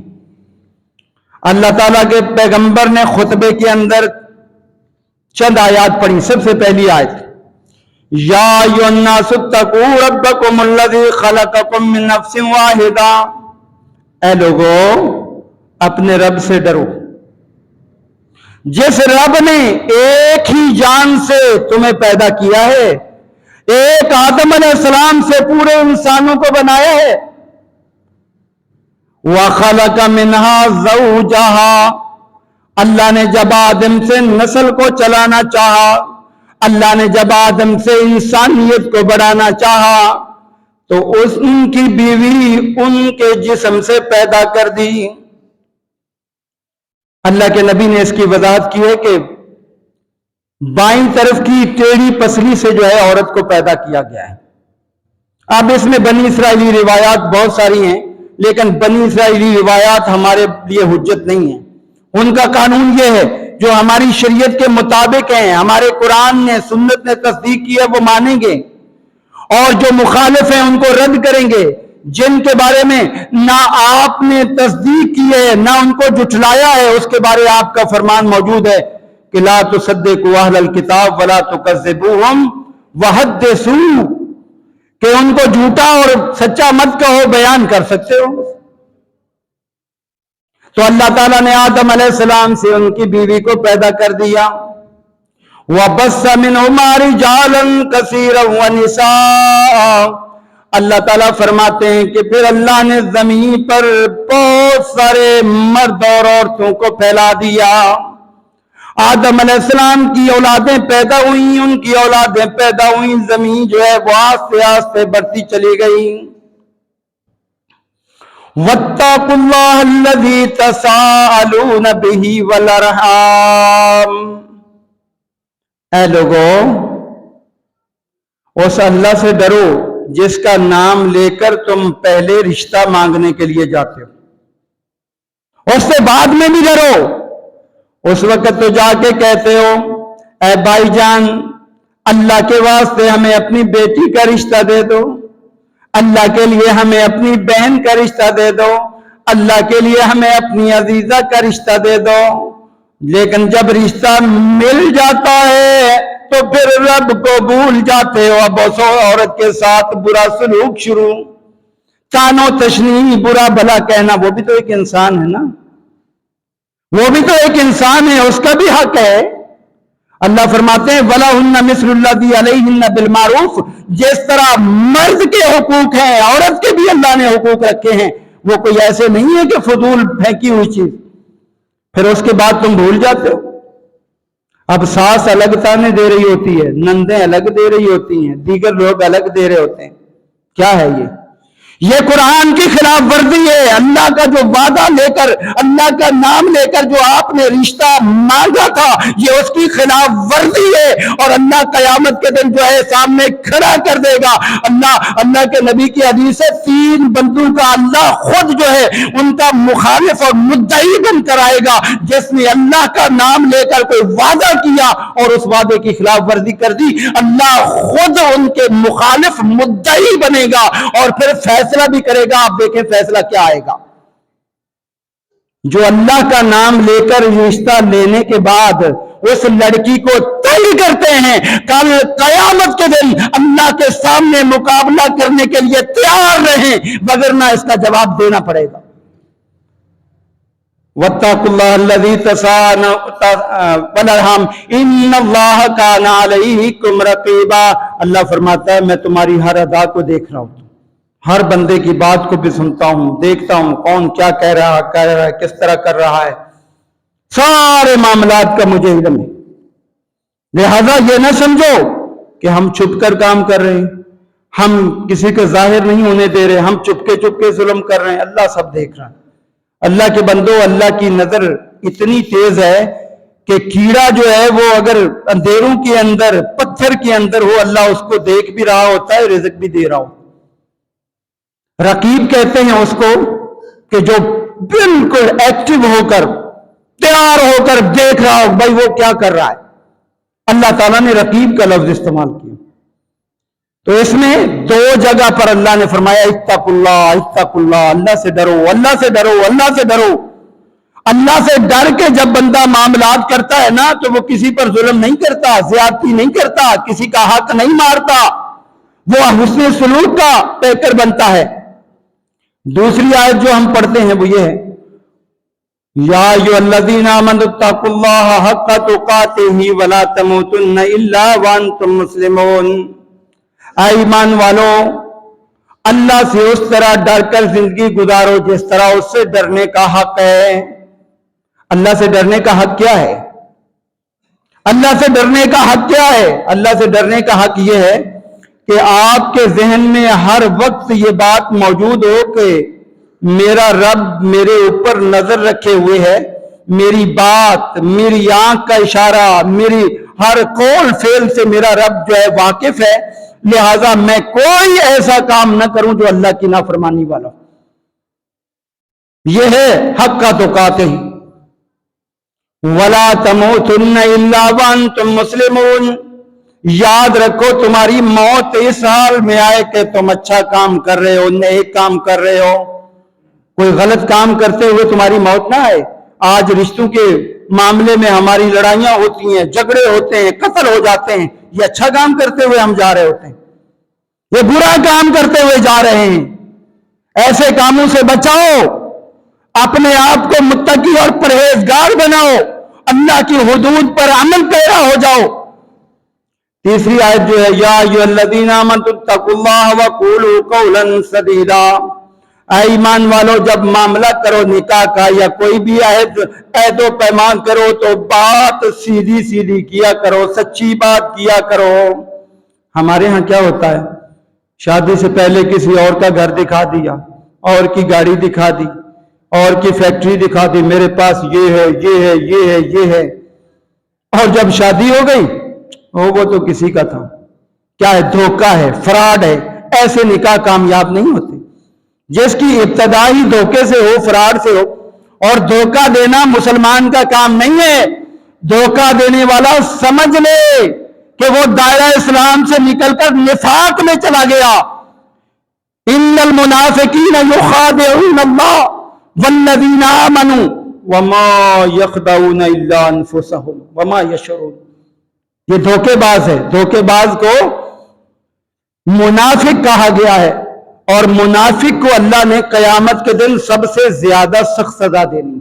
اللہ تعالیٰ کے پیغمبر نے خطبے کے اندر چند آیات پڑھی۔ سب سے پہلی آیت یا ایھا الناس اتقوا ربکم الذی خلقکم من نفس واحدہ، اے لوگو اپنے رب سے ڈرو، جس رب نے ایک ہی جان سے تمہیں پیدا کیا ہے، ایک آدم علیہ السلام سے پورے انسانوں کو بنایا ہے۔ وَخَلَقَ مِنْهَا زَوْجَهَا، اللہ نے جب آدم سے نسل کو چلانا چاہا، اللہ نے جب آدم سے انسانیت کو بڑھانا چاہا تو ان کی بیوی ان کے جسم سے پیدا کر دی۔ اللہ کے نبی نے اس کی وضاحت کی ہے کہ بائیں طرف کی ٹیڑھی پسلی سے جو ہے عورت کو پیدا کیا گیا ہے۔ اب اس میں بنی اسرائیلی روایات بہت ساری ہیں، لیکن بنی اسرائیلی روایات ہمارے لیے حجت نہیں ہیں۔ ان کا قانون یہ ہے جو ہماری شریعت کے مطابق ہیں، ہمارے قرآن نے سنت نے تصدیق کی ہے وہ مانیں گے، اور جو مخالف ہیں ان کو رد کریں گے۔ جن کے بارے میں نہ آپ نے تصدیق کی ہے نہ ان کو جھٹلایا ہے، اس کے بارے آپ کا فرمان موجود ہے کہ لا تصدقوا اہل الکتاب ولا تکذبوہم وحدثوا، کہ ان کو جھوٹا اور سچا مت کہو، بیان کر سکتے ہو۔ تو اللہ تعالیٰ نے آدم علیہ السلام سے ان کی بیوی کو پیدا کر دیا، وَبَثَّ مِنْهُمَا رِجَالًا كَثِيرًا وَنِسَاءً۔ اللہ تعالیٰ فرماتے ہیں کہ پھر اللہ نے زمین پر بہت سارے مرد اور عورتوں کو پھیلا دیا۔ آدم علیہ السلام کی اولادیں پیدا ہوئیں، ان کی اولادیں پیدا ہوئیں، زمین جو ہے وہ آہستہ آہستہ بڑھتی چلی گئی۔ وَاتَّقُوا اللَّهَ الَّذِي تَسَاءَلُونَ بِهِ وَالْأَرْحَامَ۔ اے لوگو، اس اللہ سے ڈرو جس کا نام لے کر تم پہلے رشتہ مانگنے کے لیے جاتے ہو، اس سے بعد میں بھی ڈرو۔ اس وقت تو جا کے کہتے ہو اے بھائی جان اللہ کے واسطے ہمیں اپنی بیٹی کا رشتہ دے دو، اللہ کے لیے ہمیں اپنی بہن کا رشتہ دے دو، اللہ کے لیے ہمیں اپنی عزیزہ کا رشتہ دے دو، لیکن جب رشتہ مل جاتا ہے تو پھر رب کو بھول جاتے ہو۔ اب اس عورت کے ساتھ برا سلوک شروع، تان و تشنیع، برا بھلا کہنا، وہ بھی تو ایک انسان ہے نا، وہ بھی تو ایک انسان ہے، اس کا بھی حق ہے۔ اللہ فرماتے ہیں وَلَهُنَّ مِثْلُ الَّذِي عَلَيْهِنَّ بِالْمَعْرُوفِ، جس طرح مرد کے حقوق ہیں عورت کے بھی اللہ نے حقوق رکھے ہیں، وہ کوئی ایسے نہیں ہے کہ فضول پھینکی ہوئی چیز، پھر اس کے بعد تم بھول جاتے ہو۔ اب ساس الگ تانے دے رہی ہوتی ہے، نندیں الگ دے رہی ہوتی ہیں، دیگر لوگ الگ دے رہے ہوتے ہیں، کیا ہے یہ قرآن کی خلاف ورزی ہے۔ اللہ کا جو وعدہ لے کر، اللہ کا نام لے کر جو آپ نے رشتہ مانگا تھا، یہ اس کی خلاف ورزی ہے، اور اللہ قیامت کے دن جو ہے سامنے کھڑا کر دے گا۔ اللہ کے نبی کی حدیث ہے، 3 بندوں کا اللہ خود جو ہے ان کا مخالف اور مدعی بن کر آئے گا۔ جس نے اللہ کا نام لے کر کوئی وعدہ کیا اور اس وعدے کی خلاف ورزی کر دی، اللہ خود ان کے مخالف مدعی بنے گا اور پھر فیصلہ بھی کرے گا۔ آپ دیکھیں فیصلہ کیا آئے گا۔ جو اللہ کا نام لے کر رشتہ لینے کے بعد اس لڑکی کو تنگ کرتے ہیں، کل قیامت کے دن اللہ کے سامنے مقابلہ کرنے کے لیے تیار رہیں، وگرنہ اس کا جواب دینا پڑے گا۔ وَاتَّقُوا اللَّهَ الَّذِي تَسَاءَلُونَ وَالْأَرْحَامَ إِنَّ اللَّهَ كَانَ عَلَيْكُمْ رَقِيبًا۔ اللہ فرماتا ہے میں تمہاری ہر ادا کو دیکھ رہا ہوں، ہر بندے کی بات کو بھی سنتا ہوں، دیکھتا ہوں کون کیا کہہ رہا ہے، کس طرح کر رہا ہے، سارے معاملات کا مجھے علم ہے۔ لہذا یہ نہ سمجھو کہ ہم چھپ کر کام کر رہے ہیں، ہم کسی کو ظاہر نہیں ہونے دے رہے، ہم چپکے چپکے ظلم کر رہے ہیں، اللہ سب دیکھ رہا ہے۔ اللہ کے بندو، اللہ کی نظر اتنی تیز ہے کہ کیڑا جو ہے وہ اگر اندھیروں کے اندر، پتھر کے اندر ہو، اللہ اس کو دیکھ بھی رہا ہوتا ہے، رزق بھی دے رہا ہوتا ہے۔ رقیب کہتے ہیں اس کو کہ جو بالکل ایکٹیو ہو کر، تیار ہو کر دیکھ رہا ہو بھائی وہ کیا کر رہا ہے۔ اللہ تعالیٰ نے رقیب کا لفظ استعمال کیا۔ تو اس میں 2 جگہ پر اللہ نے فرمایا اتقوا اللہ، اتقوا اللہ، اللہ سے ڈرو، اللہ سے ڈرو، اللہ سے ڈرو۔ اللہ سے ڈر کے جب بندہ معاملات کرتا ہے نا تو وہ کسی پر ظلم نہیں کرتا، زیادتی نہیں کرتا، کسی کا حق نہیں مارتا، وہ حسن سلوک کا پیکر بنتا ہے۔ دوسری آیت جو ہم پڑھتے ہیں وہ یہ ہے یا ایھا الذین آمنوا اتقوا اللہ حق تقاتہ ولا تموتن الا وانتم مسلمون۔ اے ایمان والو، اللہ سے اس طرح ڈر کر زندگی گزارو جس طرح اس سے ڈرنے کا حق ہے۔ اللہ سے ڈرنے کا حق کیا ہے؟ اللہ سے ڈرنے کا حق کیا ہے؟ اللہ سے ڈرنے کا حق یہ ہے کہ آپ کے ذہن میں ہر وقت یہ بات موجود ہو کہ میرا رب میرے اوپر نظر رکھے ہوئے ہے، میری بات، میری آنکھ کا اشارہ، میری ہر قول فعل سے میرا رب جو ہے واقف ہے، لہذا میں کوئی ایسا کام نہ کروں جو اللہ کی نافرمانی والا۔ یہ ہے حق کا تقاتہ ولا تموتن الا وانتم مسلمون۔ یاد رکھو تمہاری موت اس حال میں آئے کہ تم اچھا کام کر رہے ہو، نیک کام کر رہے ہو، کوئی غلط کام کرتے ہوئے تمہاری موت نہ آئے۔ آج رشتوں کے معاملے میں ہماری لڑائیاں ہوتی ہیں، جھگڑے ہوتے ہیں، قتل ہو جاتے ہیں، یہ اچھا کام کرتے ہوئے ہم جا رہے ہوتے ہیں، یہ برا کام کرتے ہوئے جا رہے ہیں۔ ایسے کاموں سے بچاؤ، اپنے آپ کو متقی اور پرہیزگار بناؤ، اللہ کی حدود پر عمل پیرا ہو جاؤ۔ تیسری آیت جو ہے یا ایھا الذین آمنوا اتقوا اللہ وقولوا قولا سدیدا، اے ایمان والو جب معاملہ کرو نکاح کا یا کوئی بھی عہد و پیمان کرو تو بات سیدھی سیدھی کیا کرو، سچی بات کیا کرو۔ ہمارے ہاں کیا ہوتا ہے، شادی سے پہلے کسی اور کا گھر دکھا دیا، اور کی گاڑی دکھا دی، اور کی فیکٹری دکھا دی، میرے پاس یہ ہے یہ ہے یہ ہے یہ ہے، اور جب شادی ہو گئی وہ تو کسی کا تھا۔ کیا ہے، دھوکہ ہے، فراڈ ہے۔ ایسے نکاح کامیاب نہیں ہوتے۔ جس کی ابتدا ہی دھوکے سے ہو، فراڈ سے ہو، اور دھوکہ دینا مسلمان کا کام نہیں ہے۔ دھوکہ دینے والا سمجھ لے کہ وہ دائرہ اسلام سے نکل کر نفاق میں چلا گیا۔ ان المنافقین یخادعون اللہ والذین آمنوا وما یخدعون الا انفسهم وما یشعرون۔ یہ دھوکے باز ہے۔ دھوکے باز کو منافق کہا گیا ہے، اور منافق کو اللہ نے قیامت کے دن سب سے زیادہ سخت سزا دینی،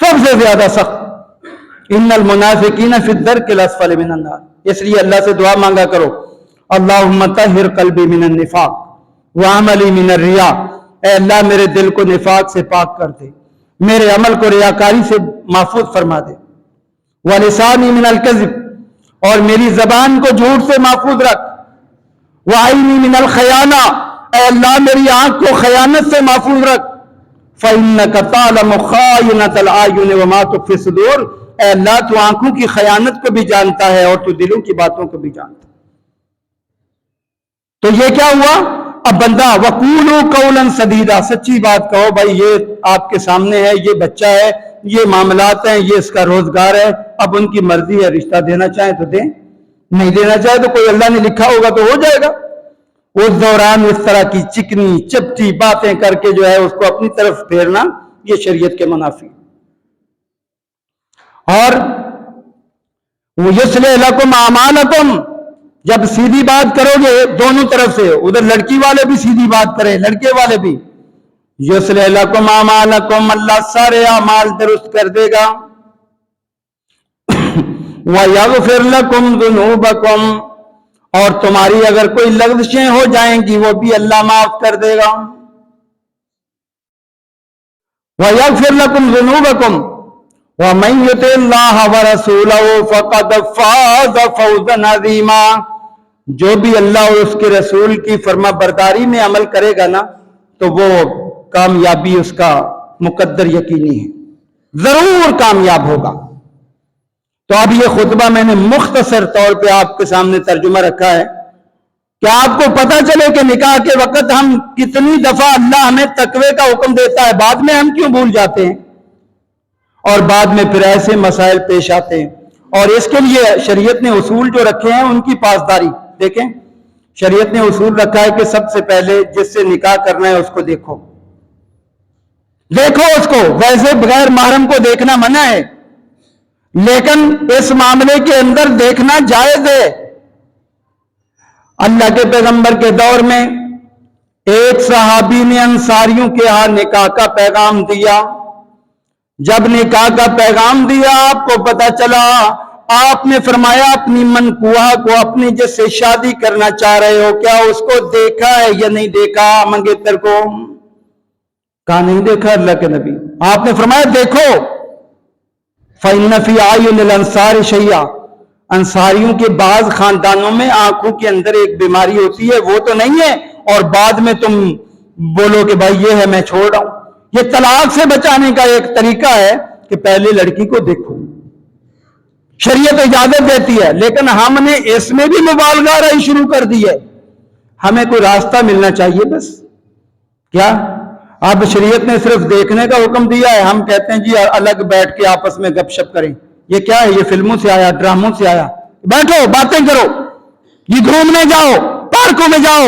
سب سے زیادہ سخت۔ ان المنافقین فی الدرک الاسفل من النار۔ اس لیے اللہ سے دعا مانگا کرو، اللہم طہر قلبی من النفاق وعملی من الریا۔ اے اللہ میرے دل کو نفاق سے پاک کر دے، میرے عمل کو ریاکاری سے محفوظ فرما دے، ولسانی من الکذب، اور میری زبان کو جھوٹ سے محفوظ رکھ، وعینی من الخیانہ، اے اللہ میری آنکھ کو خیانت سے محفوظ رکھ، فإنک تعلم خائنۃ الأعین وما تخفی الصدور۔ اے اللہ تو آنکھوں کی خیانت کو بھی جانتا ہے اور تو دلوں کی باتوں کو بھی جانتا ہے۔ تو یہ کیا ہوا، اب بندہ وقولوا قولا سدیدا، سچی بات کہو، بھائی یہ آپ کے سامنے ہے، یہ بچہ ہے، یہ معاملات ہیں، یہ اس کا روزگار ہے، اب ان کی مرضی ہے، رشتہ دینا چاہیں تو دیں، نہیں دینا چاہے تو کوئی اللہ نے لکھا ہوگا تو ہو جائے گا۔ اس دوران اس طرح کی چکنی چپٹی باتیں کر کے جو ہے اس کو اپنی طرف پھیرنا، یہ شریعت کے منافی۔ اور وَيُصْلِحْ لَكُمْ أَعْمَالَكُمْ، جب سیدھی بات کرو گے دونوں طرف سے، ادھر لڑکی والے بھی سیدھی بات کریں، لڑکے والے بھی، یُصْلِحْ لَكُمْ أَعْمَالَكُمْ، اللہ سارے اعمال درست کر دے گا، وَيَغْفِرْ لَكُمْ ذُنُوبَكُمْ، اور تمہاری اگر کوئی لغزشیں ہو جائیں گی وہ بھی اللہ معاف کر دے گا۔ وَيَغْفِرْ لَكُمْ ذُنُوبَكُمْ وَمَن يُطِعِ اللَّهَ وَرَسُولَهُ فَقَدْ فَازَ فَوْزًا عَظِيمًا۔ جو بھی اللہ اور اس کے رسول کی فرما برداری میں عمل کرے گا نا تو وہ کامیابی اس کا مقدر یقینی ہے، ضرور کامیاب ہوگا۔ تو اب یہ خطبہ میں نے مختصر طور پہ آپ کے سامنے ترجمہ رکھا ہے کہ آپ کو پتہ چلے کہ نکاح کے وقت ہم کتنی دفعہ اللہ ہمیں تقوی کا حکم دیتا ہے، بعد میں ہم کیوں بھول جاتے ہیں، اور بعد میں پھر ایسے مسائل پیش آتے ہیں۔ اور اس کے لیے شریعت نے اصول جو رکھے ہیں ان کی پاسداری دیکھیں۔ شریعت نے اصول رکھا ہے کہ سب سے پہلے جس سے نکاح کرنا ہے اس کو دیکھو اس کو، ویسے بغیر محرم کو دیکھنا منع ہے، لیکن اس معاملے کے اندر دیکھنا جائز ہے۔ اللہ کے پیغمبر کے دور میں ایک صحابی نے انصاریوں کے ہاں نکاح کا پیغام دیا۔ جب نکاح کا پیغام دیا آپ کو پتا چلا، آپ نے فرمایا اپنی منکوحہ کو، اپنی جس سے شادی کرنا چاہ رہے ہو، کیا اس کو دیکھا ہے یا نہیں دیکھا؟ منگیتر کو کہا نہیں دیکھا اللہ کے نبی۔ آپ نے فرمایا دیکھو، فَإِنَّ فِي أَعْيُنِ الْأَنصَارِ شَيْئًا، انصاریوں کے بعض خاندانوں میں آنکھوں کے اندر ایک بیماری ہوتی ہے، وہ تو نہیں ہے، اور بعد میں تم بولو کہ بھائی یہ ہے میں چھوڑ رہا ہوں۔ یہ طلاق سے بچانے کا ایک طریقہ ہے کہ پہلے لڑکی کو دیکھو، شریعت اجازت دیتی ہے، لیکن ہم نے اس میں بھی مبالغہ رائی شروع کر دی ہے۔ ہمیں کوئی راستہ ملنا چاہیے بس، کیا اب شریعت نے صرف دیکھنے کا حکم دیا ہے، ہم کہتے ہیں جی الگ بیٹھ کے آپس میں گپ شپ کریں۔ یہ کیا ہے؟ یہ فلموں سے آیا، ڈراموں سے آیا، بیٹھو باتیں کرو۔ یہ گھومنے جاؤ، پارکوں میں جاؤ،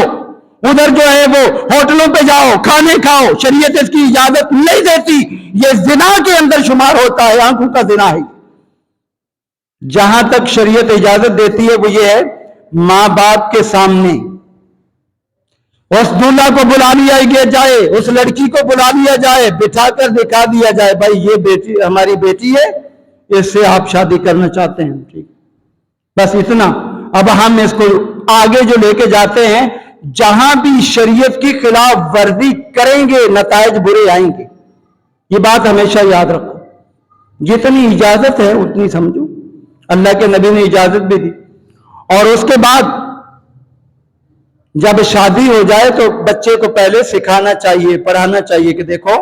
ادھر جو ہے وہ ہوٹلوں پہ جاؤ، کھانے کھاؤ، شریعت اس کی اجازت نہیں دیتی، یہ زنا کے اندر شمار ہوتا ہے، آنکھوں کا زنا ہے۔ جہاں تک شریعت اجازت دیتی ہے وہ یہ ہے ماں باپ کے سامنے اس دولہا کو بلا لیا جائے، اس لڑکی کو بلا لیا جائے، بٹھا کر دکھا دیا جائے بھائی یہ بیٹی ہماری بیٹی ہے، اس سے آپ شادی کرنا چاہتے ہیں، ٹھیک، بس اتنا۔ اب ہم اس کو آگے جو لے کے جاتے ہیں، جہاں بھی شریعت کی خلاف ورزی کریں گے نتائج برے آئیں گے، یہ بات ہمیشہ یاد رکھو۔ جتنی اجازت ہے اتنی سمجھو، اللہ کے نبی نے اجازت بھی دی۔ اور اس کے بعد جب شادی ہو جائے تو بچے کو پہلے سکھانا چاہیے، پڑھانا چاہیے کہ دیکھو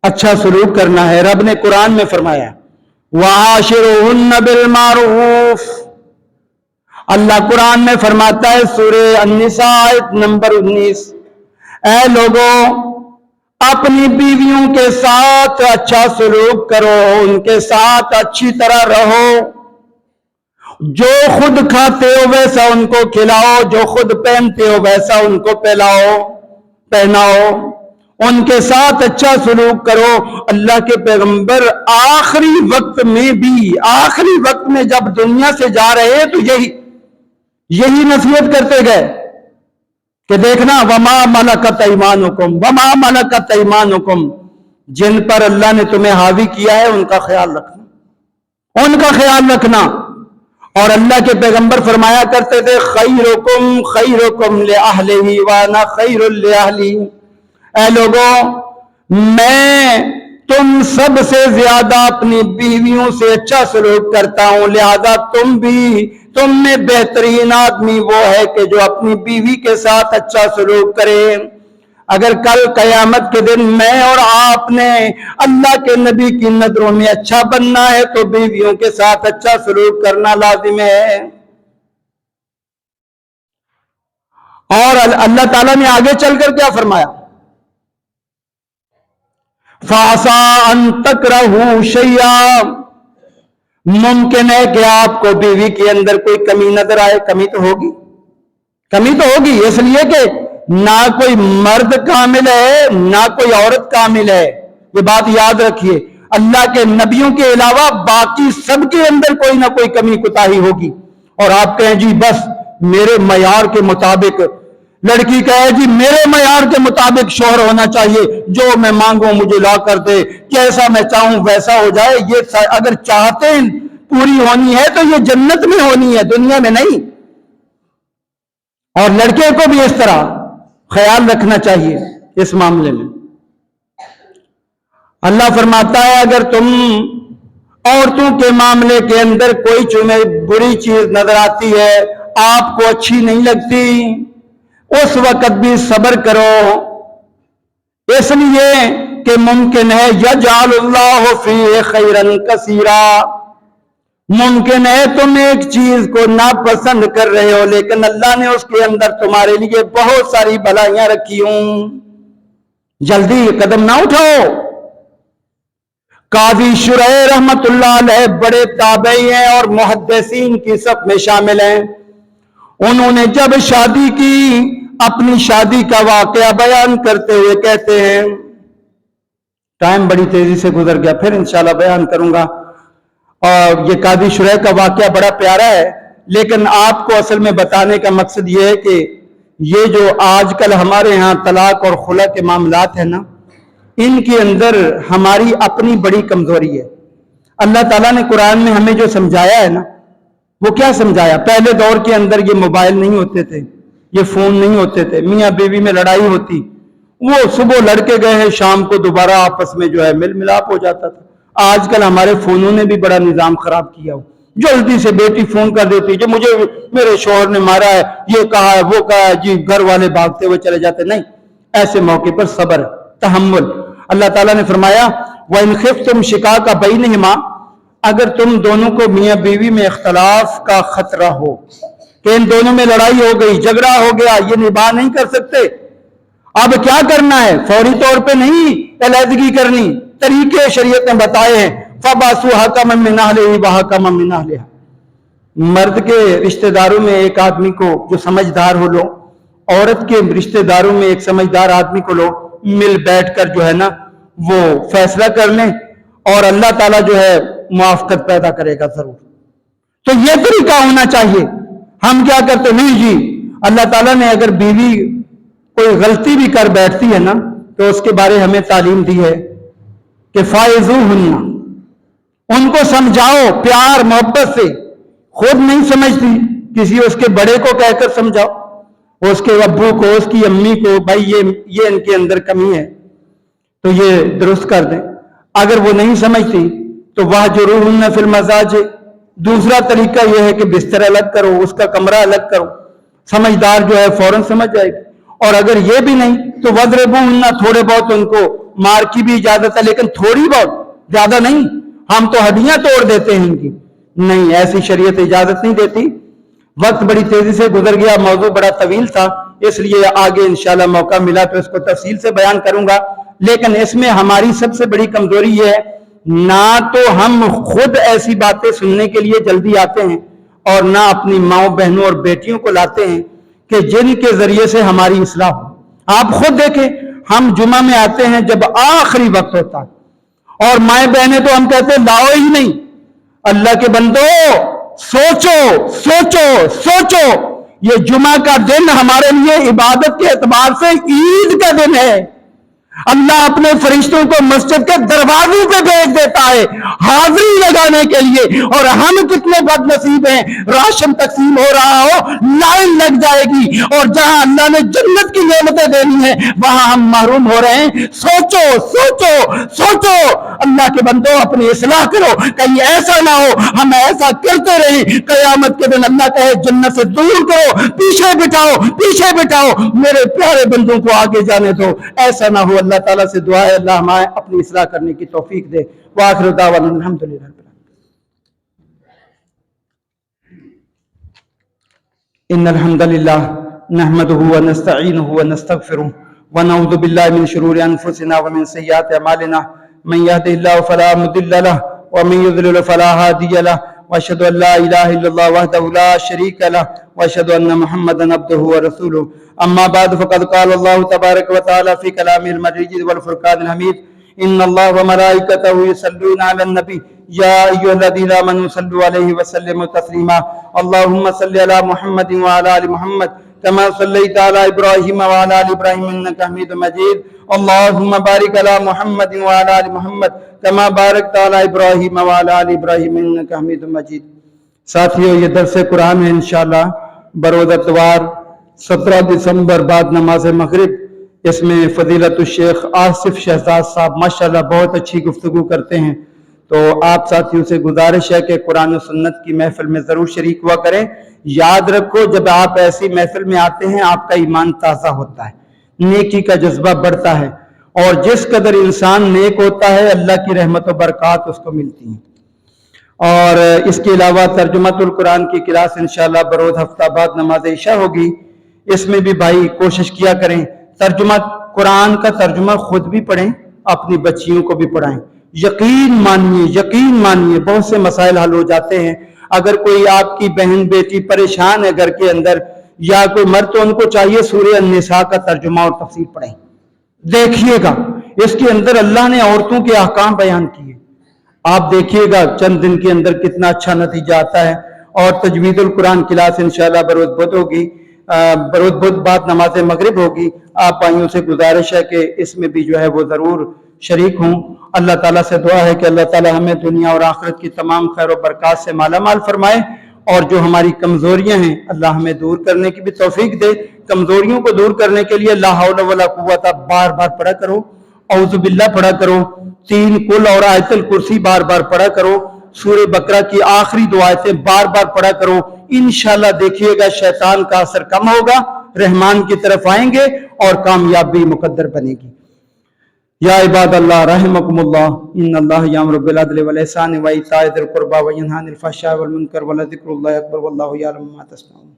اچھا سلوک کرنا ہے۔ رب نے قرآن میں فرمایا وَعَاشِرُهُنَّ بِالْمَعْرُوفِ، اللہ قرآن میں فرماتا ہے سورہ النساء آیت نمبر 19، اے لوگوں اپنی بیویوں کے ساتھ اچھا سلوک کرو، ان کے ساتھ اچھی طرح رہو، جو خود کھاتے ہو ویسا ان کو کھلاؤ، جو خود پہنتے ہو ویسا ان کو پہناؤ، ان کے ساتھ اچھا سلوک کرو۔ اللہ کے پیغمبر آخری وقت میں بھی، آخری وقت میں جب دنیا سے جا رہے تو یہی نصیحت کرتے گئے کہ دیکھنا وما ملکت ایمانکم، وما ملکت ایمانکم، جن پر اللہ نے تمہیں حاوی کیا ہے ان کا خیال رکھنا، ان کا خیال رکھنا۔ اور اللہ کے پیغمبر فرمایا کرتے تھے خیرکم خیرکم لأہلہ وانا خیر لأہلی، اے لوگوں میں تم سب سے زیادہ اپنی بیویوں سے اچھا سلوک کرتا ہوں، لہذا تم میں بہترین آدمی وہ ہے کہ جو اپنی بیوی کے ساتھ اچھا سلوک کرے۔ اگر کل قیامت کے دن میں اور آپ نے اللہ کے نبی کی نظروں میں اچھا بننا ہے تو بیویوں کے ساتھ اچھا سلوک کرنا لازم ہے۔ اور اللہ تعالیٰ نے آگے چل کر کیا فرمایا فَعَسَىٰ أَن تَكْرَهُوا شَيْئًا، ممکن ہے کہ آپ کو بیوی کے اندر کوئی کمی نظر آئے، کمی تو ہوگی، اس لیے کہ نہ کوئی مرد کامل ہے نہ کوئی عورت کامل ہے، یہ بات یاد رکھیے۔ اللہ کے نبیوں کے علاوہ باقی سب کے اندر کوئی نہ کوئی کمی کوتاہی ہوگی، اور آپ کہیں جی بس میرے معیار کے مطابق، لڑکی کہے جی میرے معیار کے مطابق شوہر ہونا چاہیے، جو میں مانگوں مجھے لا کر دے، جیسا میں چاہوں ویسا ہو جائے، یہ اگر چاہتے ہیں پوری ہونی ہے تو یہ جنت میں ہونی ہے، دنیا میں نہیں۔ اور لڑکے کو بھی اس طرح خیال رکھنا چاہیے اس معاملے میں۔ اللہ فرماتا ہے اگر تم عورتوں کے معاملے کے اندر کوئی تمہیں بری چیز نظر آتی ہے، آپ کو اچھی نہیں لگتی، اس وقت بھی صبر کرو، اس لیے کہ ممکن ہے یجعل اللہ فیہ خیرا کثیرا، ممکن ہے تم ایک چیز کو ناپسند کر رہے ہو لیکن اللہ نے اس کے اندر تمہارے لیے بہت ساری بھلائیاں رکھی ہوں، جلدی قدم نہ اٹھاؤ۔ قاضی شریح رحمت اللہ علیہ بڑے تابعی ہیں اور محدثین کی صف میں شامل ہیں، انہوں نے جب شادی کی اپنی شادی کا واقعہ بیان کرتے ہوئے کہتے ہیں، ٹائم بڑی تیزی سے گزر گیا، پھر انشاءاللہ بیان کروں گا، اور یہ قاضی شریح کا واقعہ بڑا پیارا ہے، لیکن آپ کو اصل میں بتانے کا مقصد یہ ہے کہ یہ جو آج کل ہمارے ہاں طلاق اور خلع کے معاملات ہیں نا، ان کے اندر ہماری اپنی بڑی کمزوری ہے۔ اللہ تعالیٰ نے قرآن میں ہمیں جو سمجھایا ہے نا، وہ کیا سمجھایا؟ پہلے دور کے اندر یہ موبائل نہیں ہوتے تھے، یہ فون نہیں ہوتے تھے، میاں بیوی میں لڑائی ہوتی، وہ صبح لڑکے گئے ہیں شام کو دوبارہ آپس میں جو ہے مل ملاپ ہو جاتا تھا۔ آج کل ہمارے فونوں نے بھی بڑا نظام خراب کیا ہو، جلدی سے بیٹی فون کر دیتی جو مجھے میرے شوہر نے مارا ہے، یہ کہا ہے وہ کہا ہے، جی گھر والے بھاگتے ہوئے چلے جاتے۔ نہیں، ایسے موقع پر صبر، تحمل۔ اللہ تعالیٰ نے فرمایا وَإِنْ خِفْتُمْ شِقَاقَ بَيْنِهِمَا، اگر تم دونوں کو میاں بیوی میں اختلاف کا خطرہ ہو کہ ان دونوں میں لڑائی ہو گئی، جھگڑا ہو گیا، یہ نباہ نہیں کر سکتے، اب کیا کرنا ہے؟ فوری طور پہ نہیں علیحدگی کرنی، طریقے شریعت نے بتائے ہیں، فَبَعْثُوا حَكَمًا مِّنْ أَهْلِهِ وَحَكَمًا مِّنْ أَهْلِهَا، مرد کے رشتہ داروں میں ایک آدمی کو جو سمجھدار ہو لو، عورت کے رشتہ داروں میں ایک سمجھدار آدمی کو لو، مل بیٹھ کر جو ہے نا وہ فیصلہ کر لیں اور اللہ تعالیٰ جو ہے موافقت پیدا کرے گا ضرور۔ تو یہ طریقہ ہونا چاہیے۔ ہم کیا کرتے نہیں جی، اللہ تعالیٰ نے اگر بیوی کوئی غلطی بھی کر بیٹھتی ہے نا تو اس کے بارے ہمیں تعلیم دی ہے کہ فائزوہن، ان کو سمجھاؤ پیار محبت سے، خود نہیں سمجھتی کسی اس کے بڑے کو کہہ کر سمجھاؤ، اس کے ابو کو، اس کی امی کو، بھائی یہ ان کے اندر کمی ہے تو یہ درست کر دیں۔ اگر وہ نہیں سمجھتی تو واہجروہن فی المضاجع، دوسرا طریقہ یہ ہے کہ بستر الگ کرو، اس کا کمرہ الگ کرو، سمجھدار جو ہے فوراً سمجھ جائے گی۔ اور اگر یہ بھی نہیں تو وضربوہن، تھوڑے بہت ان کو مار کی بھی اجازت ہے، لیکن تھوڑی بہت، زیادہ نہیں۔ ہم تو ہڈیاں توڑ دیتے ہیں ان کی، نہیں، ایسی شریعت اجازت نہیں دیتی۔ وقت بڑی تیزی سے گزر گیا، موضوع بڑا طویل تھا، اس لیے آگے انشاءاللہ موقع ملا تو اس کو تفصیل سے بیان کروں گا۔ لیکن اس میں ہماری سب سے بڑی کمزوری یہ ہے، نہ تو ہم خود ایسی باتیں سننے کے لیے جلدی آتے ہیں اور نہ اپنی ماؤں بہنوں اور بیٹیوں کو لاتے ہیں کہ جن کے ذریعے سے ہماری اصلاح ہو۔ آپ خود دیکھیں، ہم جمعہ میں آتے ہیں جب آخری وقت ہوتا ہے، اور مائیں بہنیں تو ہم کہتے ہیں لاؤ ہی نہیں۔ اللہ کے بندو، سوچو سوچو سوچو، یہ جمعہ کا دن ہمارے لیے عبادت کے اعتبار سے عید کا دن ہے۔ اللہ اپنے فرشتوں کو مسجد کے دروازے پہ بھیج دیتا ہے حاضری لگانے کے لیے، اور ہم کتنے بد نصیب ہیں، راشن تقسیم ہو رہا ہو، لائن لگ جائے گی، اور جہاں اللہ نے جنت کی نعمتیں دینی ہیں وہاں ہم محروم ہو رہے ہیں۔ سوچو سوچو سوچو، اللہ کے بندو اپنی اصلاح کرو، کہیں ایسا نہ ہو ہم ایسا کرتے رہیں قیامت کے دن اللہ کہے جنت سے دور کرو، پیچھے بٹھاؤ پیچھے بٹھاؤ، میرے پیارے بندوں کو آگے جانے دو۔ ایسا نہ ہو، اللہ تعالیٰ سے دعا ہے اللہ ہمیں اپنی اصلاح کرنے کی توفیق دے۔ وآخر دعوانا الحمدللہ رب العالمین۔ ان الحمد للہ نحمده ونستعینه ونستغفره ونعوذ باللہ من شرور انفسنا ومن سیئات اعمالنا، من يهده الله فلا مضل له ومن يضلل فلا هادي له، واشهد ان لا اله الا الله وحده لا شريك له، واشهد ان محمدا عبده ورسوله۔ اما بعد فقد قال الله تبارك وتعالى في كلامه المجيد والفرقان الحميد، ان الله وملائكته يصلون على النبي يا ايها الذين امنوا صلوا عليه وسلموا تسليما، اللهم صل على محمد وعلى ال محمد كما صليت على ابراهيم وعلى ال ابراهيم انك حميد مجيد، اللهم بارك على محمد وعلى ال محمد كما باركت على ابراهيم وعلى ال ابراهيم انك حميد مجيد۔ ساتھیو، یہ درس قرآن ہے انشاءاللہ بروز اتوار 17 دسمبر بعد نماز مغرب۔ اس میں فضیلت الشیخ آصف شہزاد صاحب ماشاءاللہ بہت اچھی گفتگو کرتے ہیں، تو آپ ساتھیوں سے گزارش ہے کہ قرآن و سنت کی محفل میں ضرور شریک ہوا کریں۔ یاد رکھو، جب آپ ایسی محفل میں آتے ہیں آپ کا ایمان تازہ ہوتا ہے، نیکی کا جذبہ بڑھتا ہے، اور جس قدر انسان نیک ہوتا ہے اللہ کی رحمت و برکات اس کو ملتی ہیں۔ اور اس کے علاوہ ترجمۃ القرآن کی کلاس انشاءاللہ بروز ہفتہ بعد نماز عشاء ہوگی، اس میں بھی بھائی کوشش کیا کریں ترجمہ قرآن کا ترجمہ خود بھی پڑھیں، اپنی بچیوں کو بھی پڑھائیں۔ یقین مانیے بہت سے مسائل حل ہو جاتے ہیں۔ اگر کوئی آپ کی بہن بیٹی پریشان ہے گھر کے اندر یا کوئی مرد، تو ان کو چاہیے سورہ النساء کا ترجمہ اور تفسیر پڑھیں، دیکھیے گا اس کے اندر اللہ نے عورتوں کے احکام بیان کیے، آپ دیکھیے گا چند دن کے اندر کتنا اچھا نتیجہ آتا ہے۔ اور تجوید القرآن کلاس انشاءاللہ بروز بدھ ہوگی، بروز بدھ بعد نماز مغرب ہوگی۔ آپ بھائیوں سے گزارش ہے کہ اس میں بھی جو ہے وہ ضرور شریک ہوں۔ اللہ تعالیٰ سے دعا ہے کہ اللہ تعالیٰ ہمیں دنیا اور آخرت کی تمام خیر و برکات سے مالا مال فرمائے، اور جو ہماری کمزوریاں ہیں اللہ ہمیں دور کرنے کی بھی توفیق دے۔ کمزوریوں کو دور کرنے کے لیے لا حول ولا قوت بار بار پڑھا کرو، اعوذ باللہ پڑھا کرو، 3 قل اور آیت الکرسی بار بار پڑھا کرو، سورہ بقرہ کی آخری 2 آیتیں بار بار پڑھا کرو۔ انشاءاللہ دیکھیے گا شیطان کا اثر کم ہوگا، رحمان کی طرف آئیں گے اور کامیابی مقدر بنے گی۔ یا عباد اللہ رحمکم اللہ، ان اللہ یامر بالعدل والاحسان وایتاء ذی القربی وینہی عن الفحشاء والمنکر ولذکر اللہ اکبر واللہ یعلم ما تصنعون۔